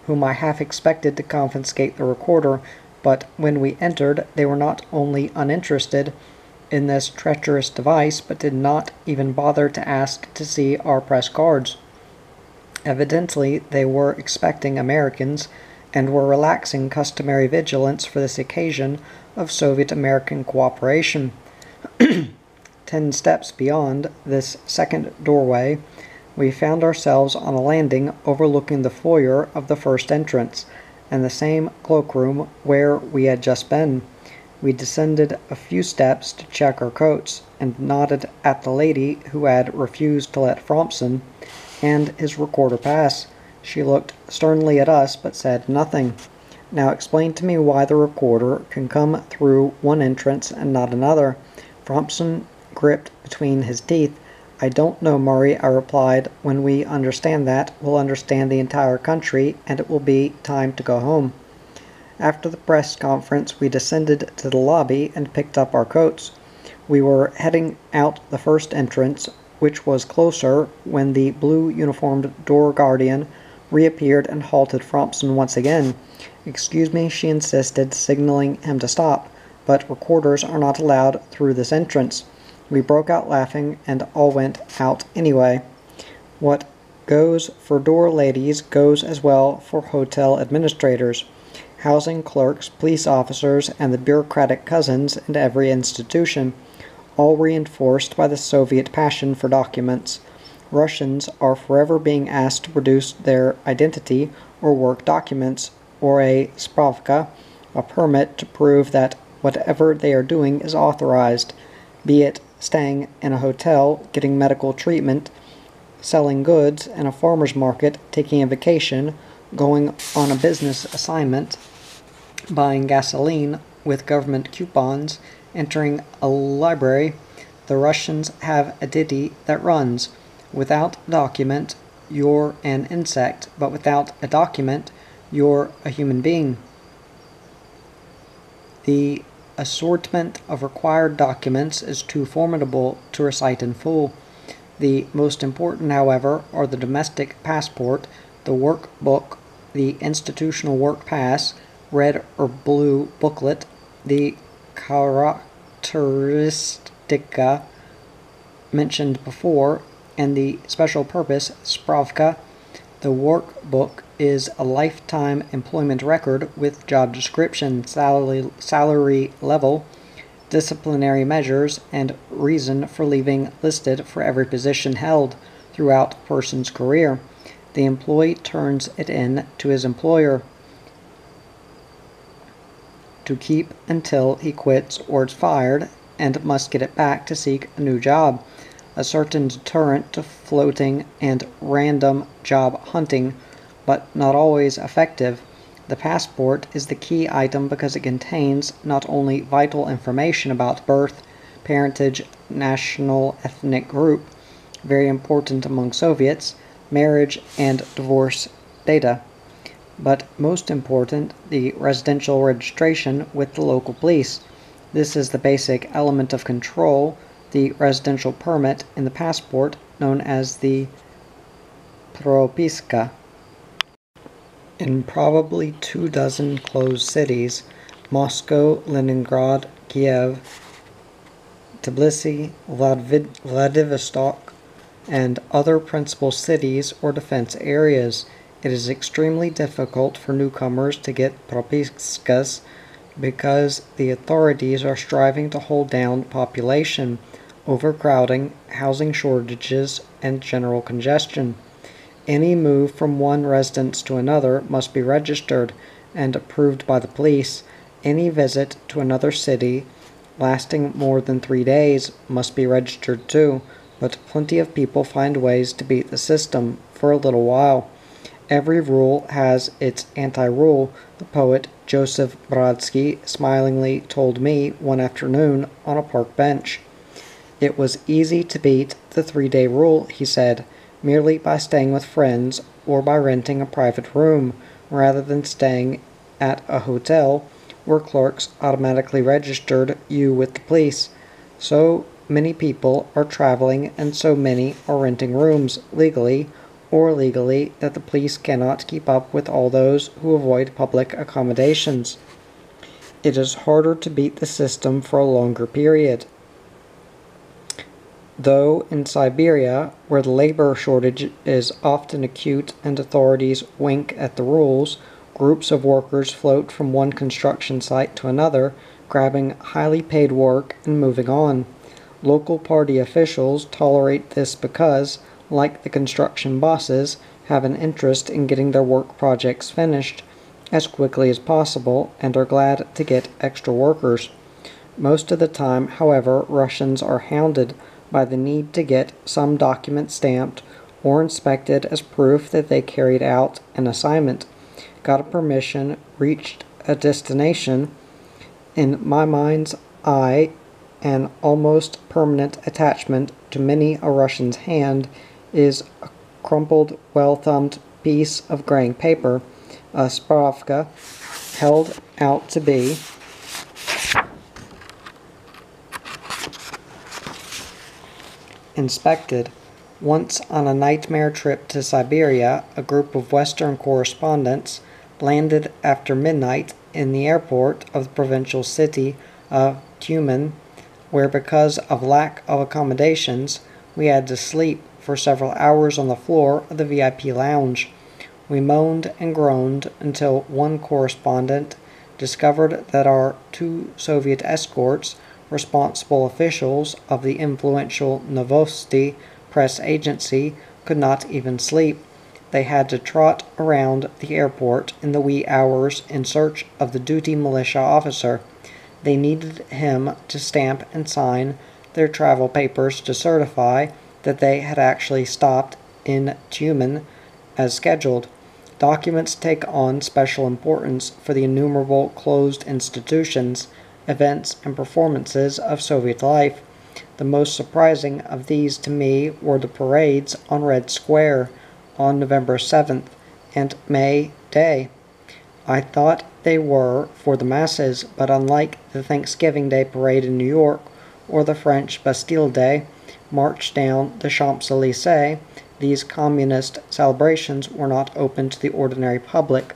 whom I half expected to confiscate the recorder, but when we entered they were not only uninterested, in this treacherous device, but did not even bother to ask to see our press cards. Evidently, they were expecting Americans and were relaxing customary vigilance for this occasion of Soviet-American cooperation. 10 steps beyond this second doorway, we found ourselves on a landing overlooking the foyer of the first entrance, and the same cloakroom where we had just been. We descended a few steps to check our coats, and nodded at the lady who had refused to let Frompson and his recorder pass. She looked sternly at us, but said nothing. "Now explain to me why the recorder can come through one entrance and not another." Frompson gripped between his teeth. "I don't know, Murray," I replied. "When we understand that, we'll understand the entire country, and it will be time to go home." After the press conference, we descended to the lobby and picked up our coats. We were heading out the first entrance, which was closer, when the blue-uniformed door guardian reappeared and halted Frompson once again. "Excuse me," she insisted, signaling him to stop, "but recorders are not allowed through this entrance." We broke out laughing, and all went out anyway. What goes for door ladies goes as well for hotel administrators, housing clerks, police officers, and the bureaucratic cousins in every institution, all reinforced by the Soviet passion for documents. Russians are forever being asked to produce their identity or work documents, or a spravka, a permit to prove that whatever they are doing is authorized, be it staying in a hotel, getting medical treatment, selling goods in a farmer's market, taking a vacation, going on a business assignment, buying gasoline with government coupons, entering a library. The Russians have a ditty that runs, "Without document, you're an insect, but without a document, you're a human being." The assortment of required documents is too formidable to recite in full. The most important, however, are the domestic passport, the work book, the institutional work pass, red or blue booklet, the charakteristika mentioned before, and the special purpose spravka. The workbook is a lifetime employment record with job description, salary level, disciplinary measures, and reason for leaving listed for every position held throughout a person's career. The employee turns it in to his employer to keep until he quits or is fired, and must get it back to seek a new job. A certain deterrent to floating and random job hunting, but not always effective. The passport is the key item because it contains not only vital information about birth, parentage, national ethnic group, very important among Soviets, marriage and divorce data, but most important, the residential registration with the local police. This is the basic element of control. The residential permit in the passport, known as the propiska. In probably 24 closed cities, Moscow, Leningrad, Kiev, Tbilisi, Vladivostok, and other principal cities or defense areas, it is extremely difficult for newcomers to get propiskas because the authorities are striving to hold down population, overcrowding, housing shortages, and general congestion. Any move from one residence to another must be registered and approved by the police. Any visit to another city lasting more than 3 days must be registered too, but plenty of people find ways to beat the system for a little while. Every rule has its anti-rule, the poet Joseph Brodsky smilingly told me one afternoon on a park bench. It was easy to beat the 3-day rule, he said, merely by staying with friends or by renting a private room, rather than staying at a hotel where clerks automatically registered you with the police. So many people are traveling and so many are renting rooms, legally or illegally, that the police cannot keep up with all those who avoid public accommodations. It is harder to beat the system for a longer period. Though in Siberia, where the labor shortage is often acute and authorities wink at the rules, groups of workers float from one construction site to another, grabbing highly paid work and moving on. Local party officials tolerate this because, like the construction bosses, have an interest in getting their work projects finished as quickly as possible and are glad to get extra workers. Most of the time, however, Russians are hounded by the need to get some document stamped or inspected as proof that they carried out an assignment, got a permission, reached a destination. In my mind's eye, an almost permanent attachment to many a Russian's hand is a crumpled, well-thumbed piece of graying paper, a spravka, held out to be inspected. Once on a nightmare trip to Siberia, a group of Western correspondents landed after midnight in the airport of the provincial city of Tyumen, where because of lack of accommodations, we had to sleep for several hours on the floor of the VIP lounge. We moaned and groaned until one correspondent discovered that our two Soviet escorts, responsible officials of the influential Novosti press agency, could not even sleep. They had to trot around the airport in the wee hours in search of the duty militia officer. They needed him to stamp and sign their travel papers to certify that they had actually stopped in Tyumen as scheduled. Documents take on special importance for the innumerable closed institutions, events, and performances of Soviet life. The most surprising of these to me were the parades on Red Square on November 7th and May Day. I thought they were for the masses, but unlike the Thanksgiving Day parade in New York or the French Bastille Day march down the Champs-Élysées, these communist celebrations were not open to the ordinary public.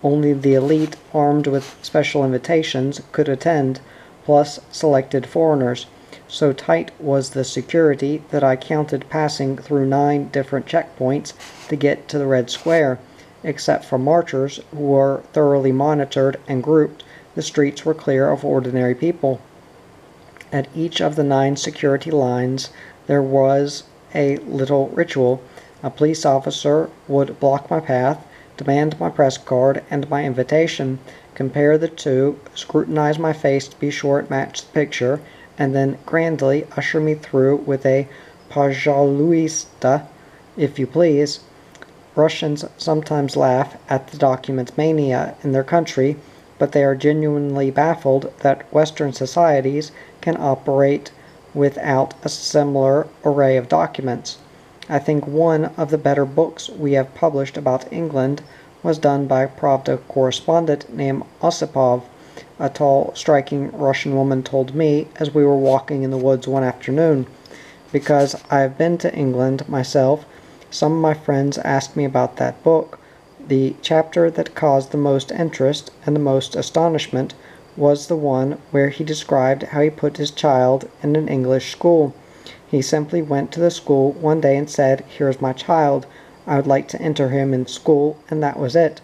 Only the elite, armed with special invitations, could attend, plus selected foreigners. So tight was the security that I counted passing through 9 different checkpoints to get to the Red Square. Except for marchers, who were thoroughly monitored and grouped, the streets were clear of ordinary people. At each of the 9 security lines there was a little ritual. A police officer would block my path, demand my press card and my invitation, compare the two, scrutinize my face to be sure it matched the picture, and then grandly usher me through with a "Пожалуйста, if you please." Russians sometimes laugh at the document mania in their country, but they are genuinely baffled that Western societies can operate without a similar array of documents. I think one of the better books we have published about England was done by a Pravda correspondent named Osipov, a tall, striking Russian woman told me as we were walking in the woods one afternoon. Because I have been to England myself, some of my friends asked me about that book. The chapter that caused the most interest and the most astonishment was the one where he described how he put his child in an English school. He simply went to the school one day and said, "Here's my child. I would like to enter him in school," and that was it.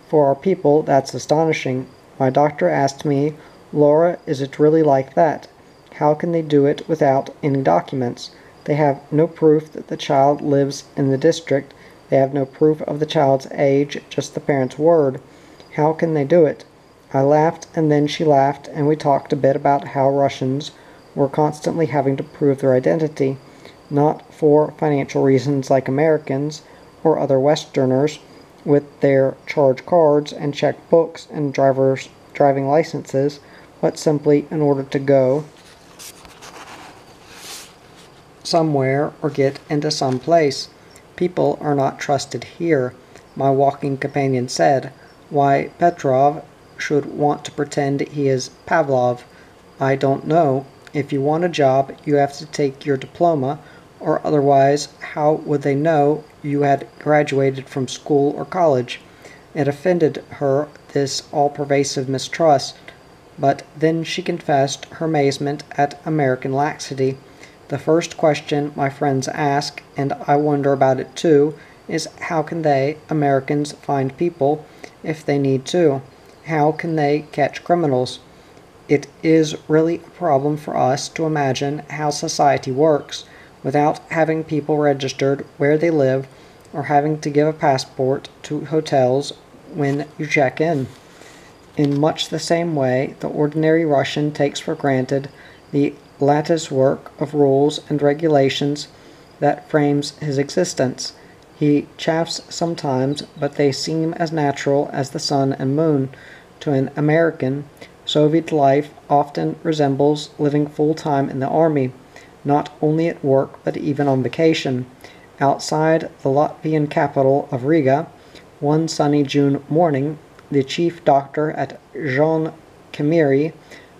For our people, that's astonishing. My doctor asked me, "Laura, is it really like that? How can they do it without any documents? They have no proof that the child lives in the district. They have no proof of the child's age, just the parent's word. How can they do it?" I laughed, and then she laughed, and we talked a bit about how Russians were constantly having to prove their identity, not for financial reasons like Americans or other Westerners with their charge cards and check books and driving licenses, but simply in order to go somewhere or get into some place. People are not trusted here, my walking companion said. Why Petrov should want to pretend he is Pavlov, I don't know. If you want a job, you have to take your diploma, or otherwise how would they know you had graduated from school or college? It offended her, this all-pervasive mistrust, but then she confessed her amazement at American laxity. The first question my friends ask, and I wonder about it too, is how can they, Americans, find people if they need to? How can they catch criminals? It is really a problem for us to imagine how society works without having people registered where they live or having to give a passport to hotels when you check in. In much the same way, the ordinary Russian takes for granted the lattice work of rules and regulations that frames his existence. He chaffs sometimes, but they seem as natural as the sun and moon. To an American, Soviet life often resembles living full-time in the army, not only at work but even on vacation. Outside the Latvian capital of Riga, one sunny June morning, the chief doctor at Jean Camiri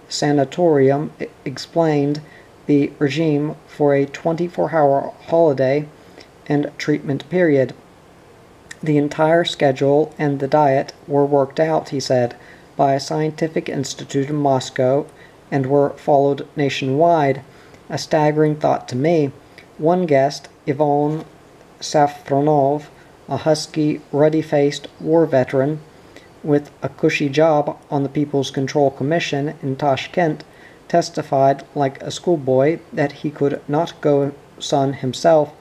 Sanatorium explained the regime for a 24-hour holiday and treatment period. The entire schedule and the diet were worked out, he said, by a scientific institute in Moscow and were followed nationwide, a staggering thought to me. One guest, Ivan Safronov, a husky, ruddy-faced war veteran with a cushy job on the People's Control Commission in Tashkent, testified like a schoolboy that he could not go sun himself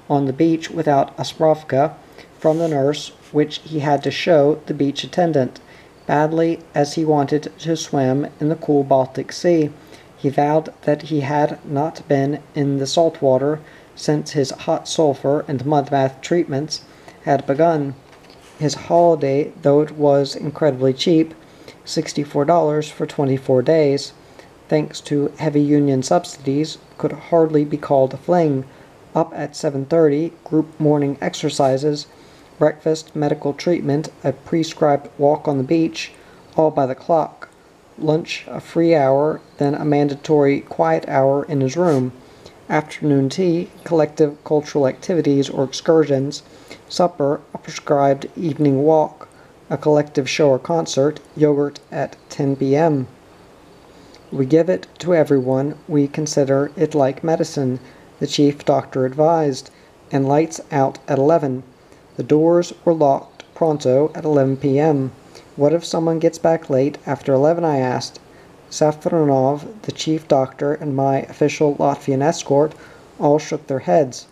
on the beach without a spravka from the nurse, which he had to show the beach attendant. Badly as he wanted to swim in the cool Baltic Sea, he vowed that he had not been in the salt water since his hot sulfur and mud bath treatments had begun. His holiday, though it was incredibly cheap, $64 for 24 days, thanks to heavy union subsidies, could hardly be called a fling. Up at 7:30, group morning exercises, breakfast, medical treatment, a prescribed walk on the beach, all by the clock. Lunch, a free hour, then a mandatory quiet hour in his room. Afternoon tea, collective cultural activities or excursions. Supper, a prescribed evening walk, a collective show or concert, yogurt at 10 p.m. We give it to everyone. We consider it like medicine, the chief doctor advised, and lights out at 11. The doors were locked pronto at 11 p.m. What if someone gets back late after 11, I asked. Safronov, the chief doctor, and my official Latvian escort all shook their heads.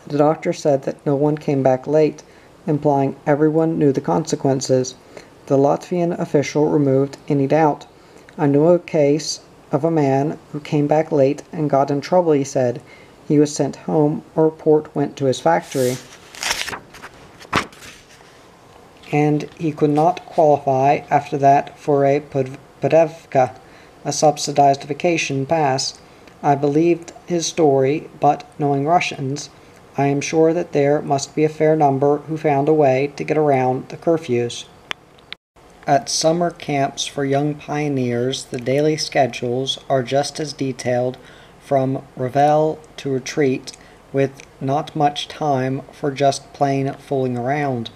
The doctor said that no one came back late, implying everyone knew the consequences. The Latvian official removed any doubt. I knew a case of a man who came back late and got in trouble, he said. He was sent home. A report went to his factory, and he could not qualify after that for a Podevka, a subsidized vacation pass. I believed his story, but knowing Russians, I am sure that there must be a fair number who found a way to get around the curfews. At summer camps for young pioneers, the daily schedules are just as detailed from revel to retreat, with not much time for just plain fooling around.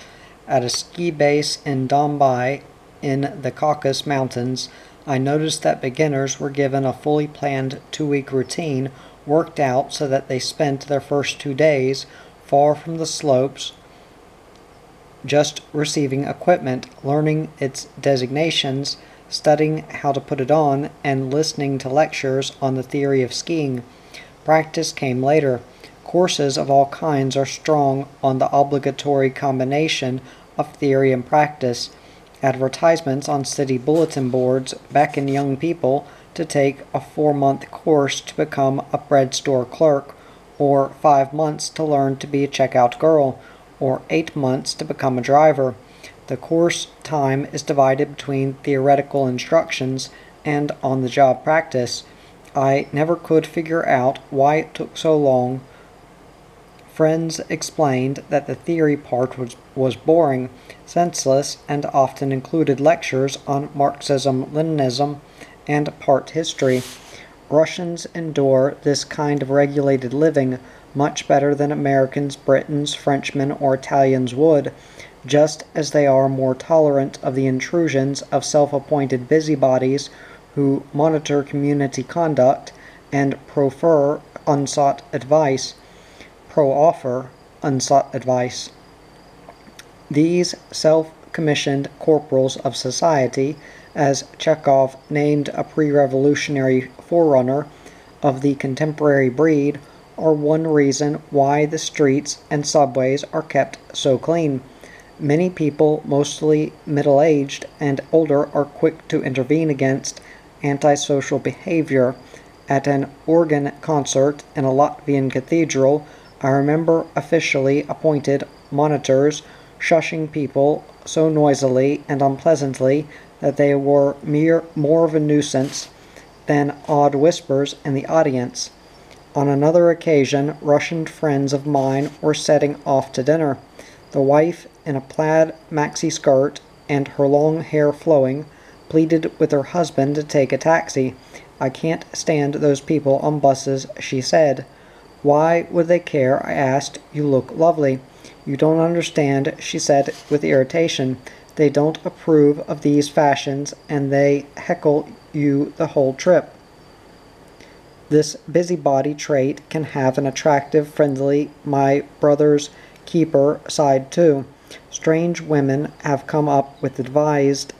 At a ski base in Dombai in the Caucasus Mountains, I noticed that beginners were given a fully planned 2-week routine worked out so that they spent their first 2 days far from the slopes, just receiving equipment, learning its designations, studying how to put it on, and listening to lectures on the theory of skiing. Practice came later. Courses of all kinds are strong on the obligatory combination of theory and practice. Advertisements on city bulletin boards beckon young people to take a 4-month course to become a bread store clerk, or 5 months to learn to be a checkout girl, or 8 months to become a driver. The course time is divided between theoretical instructions and on-the-job practice. I never could figure out why it took so long. Friends explained that the theory part was boring, senseless, and often included lectures on Marxism-Leninism and part history. Russians endure this kind of regulated living much better than Americans, Britons, Frenchmen, or Italians would, just as they are more tolerant of the intrusions of self-appointed busybodies who monitor community conduct and prefer unsought advice, pro-offer unsought advice. These self-commissioned corporals of society, as Chekhov named a pre-revolutionary forerunner of the contemporary breed, are one reason why the streets and subways are kept so clean. Many people, mostly middle-aged and older, are quick to intervene against antisocial behavior. At an organ concert in a Latvian cathedral, I remember officially appointed monitors shushing people so noisily and unpleasantly that they were more of a nuisance than odd whispers in the audience. On another occasion, Russian friends of mine were setting off to dinner. The wife, in a plaid maxi skirt and her long hair flowing, pleaded with her husband to take a taxi. "I can't stand those people on buses," she said. "Why would they care?" I asked. "You look lovely." "You don't understand," she said with irritation. "They don't approve of these fashions, and they heckle you the whole trip." This busybody trait can have an attractive, friendly, my brother's keeper side too. Strange women have come up with advised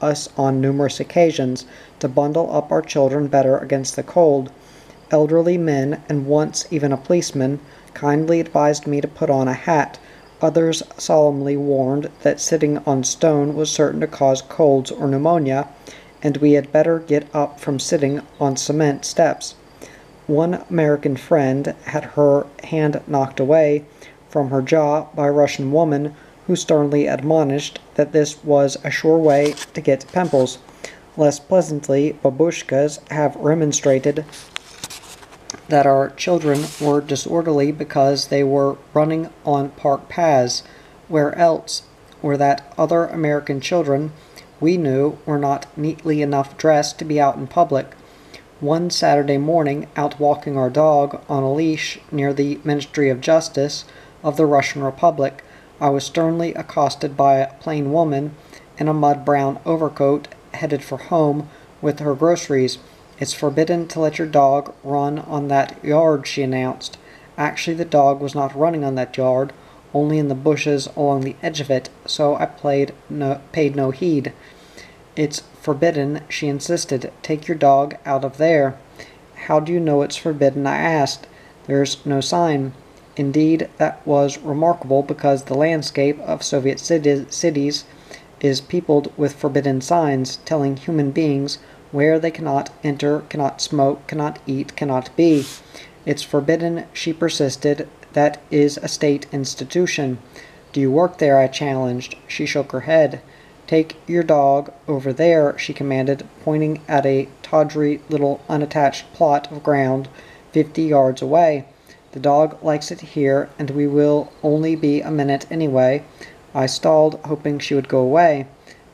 us on numerous occasions to bundle up our children better against the cold. Elderly men, and once even a policeman, kindly advised me to put on a hat. Others solemnly warned that sitting on stone was certain to cause colds or pneumonia, and we had better get up from sitting on cement steps. One American friend had her hand knocked away from her jaw by a Russian woman who sternly admonished that this was a sure way to get pimples. Less pleasantly, babushkas have remonstrated that our children were disorderly because they were running on park paths. Where else? Or that other American children we knew were not neatly enough dressed to be out in public. One Saturday morning, out walking our dog on a leash near the Ministry of Justice of the Russian Republic, I was sternly accosted by a plain woman in a mud-brown overcoat headed for home with her groceries. "It's forbidden to let your dog run on that yard," she announced. Actually, the dog was not running on that yard, only in the bushes along the edge of it, so I paid no heed. "It's forbidden," she insisted. "Take your dog out of there." "How do you know it's forbidden?" I asked. "There's no sign." Indeed, that was remarkable, because the landscape of Soviet cities is peopled with forbidden signs, telling human beings where they cannot enter, cannot smoke, cannot eat, cannot be. "It's forbidden," she persisted. "That is a state institution." "Do you work there?" I challenged. She shook her head. "Take your dog over there," she commanded, pointing at a tawdry little unattached plot of ground 50 yards away. "The dog likes it here, and we will only be a minute anyway." I stalled, hoping she would go away.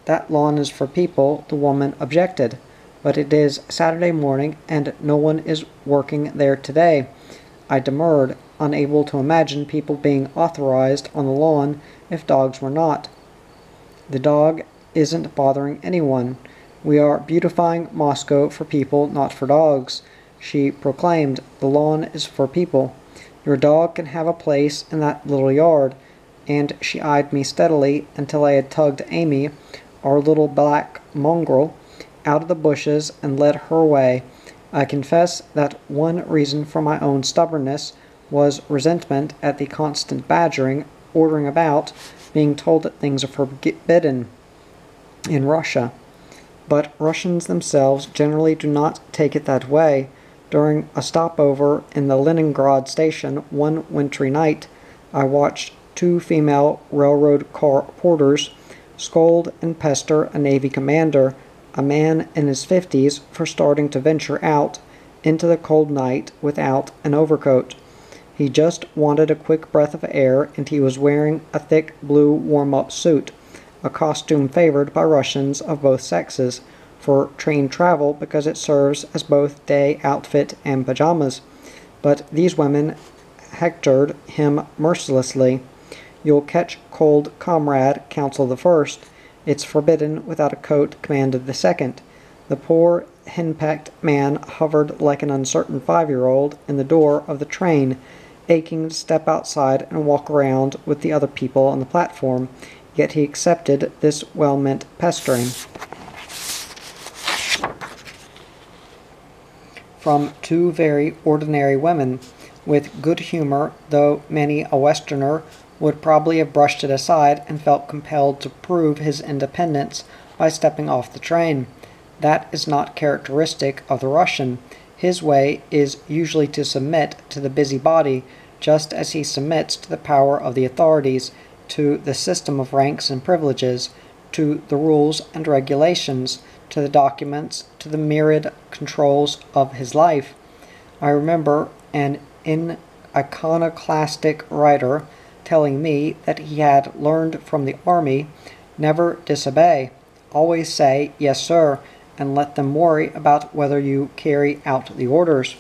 "That lawn is for people," the woman objected. "But it is Saturday morning, and no one is working there today." I demurred, unable to imagine people being authorized on the lawn if dogs were not. "The dog isn't bothering anyone. We are beautifying Moscow for people, not for dogs," she proclaimed. "The lawn is for people. Your dog can have a place in that little yard." And she eyed me steadily until I had tugged Amy, our little black mongrel, out of the bushes and led her away. I confess that one reason for my own stubbornness was resentment at the constant badgering, ordering about, being told that things are forbidden in Russia. But Russians themselves generally do not take it that way. During a stopover in the Leningrad station one wintry night, I watched two female railroad car porters scold and pester a Navy commander, a man in his 50s, for starting to venture out into the cold night without an overcoat. He just wanted a quick breath of air, and he was wearing a thick blue warm-up suit, a costume favored by Russians of both sexes for train travel because it serves as both day outfit and pajamas. But these women hectored him mercilessly. "You'll catch cold, comrade," counseled the first. "It's forbidden without a coat," commanded the second. The poor, henpecked man hovered like an uncertain 5-year-old in the door of the train, aching to step outside and walk around with the other people on the platform, yet he accepted this well-meant pestering. From two very ordinary women, with good humor, though many a Westerner would probably have brushed it aside and felt compelled to prove his independence by stepping off the train. That is not characteristic of the Russian. His way is usually to submit to the busybody, just as he submits to the power of the authorities, to the system of ranks and privileges, to the rules and regulations, to the documents, to the myriad controls of his life. I remember an iconoclastic writer telling me that he had learned from the army, never disobey, always say yes sir, and let them worry about whether you carry out the orders.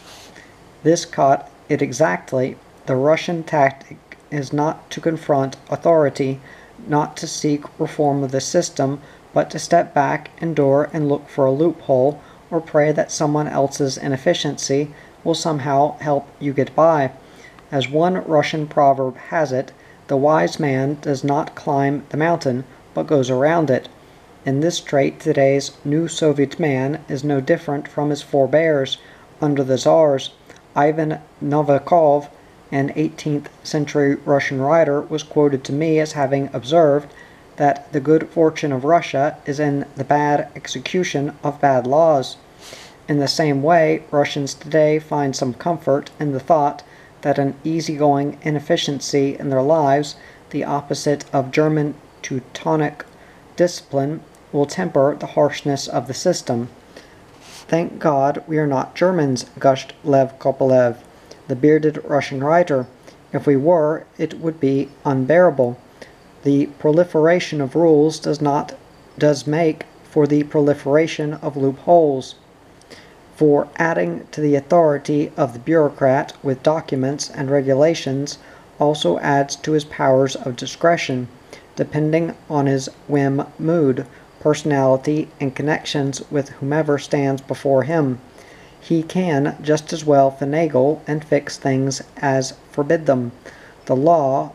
This caught it exactly. The Russian tactic is not to confront authority, not to seek reform of the system, but to step back, endure, and look for a loophole, or pray that someone else's inefficiency will somehow help you get by. As one Russian proverb has it, the wise man does not climb the mountain, but goes around it. In this trait, today's new Soviet man is no different from his forebears under the Tsars. Ivan Novikov, an 18th century Russian writer, was quoted to me as having observed that the good fortune of Russia is in the bad execution of bad laws. In the same way, Russians today find some comfort in the thought that an easygoing inefficiency in their lives, the opposite of German Teutonic discipline, will temper the harshness of the system. "Thank God we are not Germans," gushed Lev Kopolev, the bearded Russian writer. "If we were, it would be unbearable. The proliferation of rules does make for the proliferation of loopholes. For adding to the authority of the bureaucrat with documents and regulations also adds to his powers of discretion, depending on his whim, mood, personality, and connections with whomever stands before him. He can just as well finagle and fix things as forbid them. The law,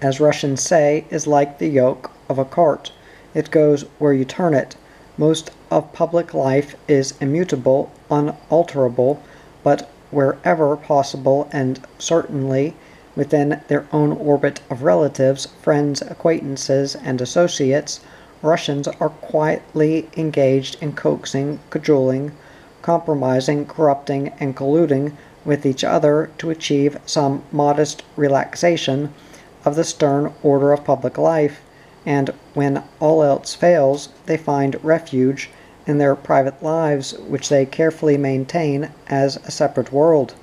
as Russians say, is like the yoke of a cart. It goes where you turn it. Most of public life is immutable, unalterable, but wherever possible, and certainly within their own orbit of relatives, friends, acquaintances, and associates, Russians are quietly engaged in coaxing, cajoling, compromising, corrupting, and colluding with each other to achieve some modest relaxation of the stern order of public life, and when all else fails, they find refuge in their private lives, which they carefully maintain as a separate world.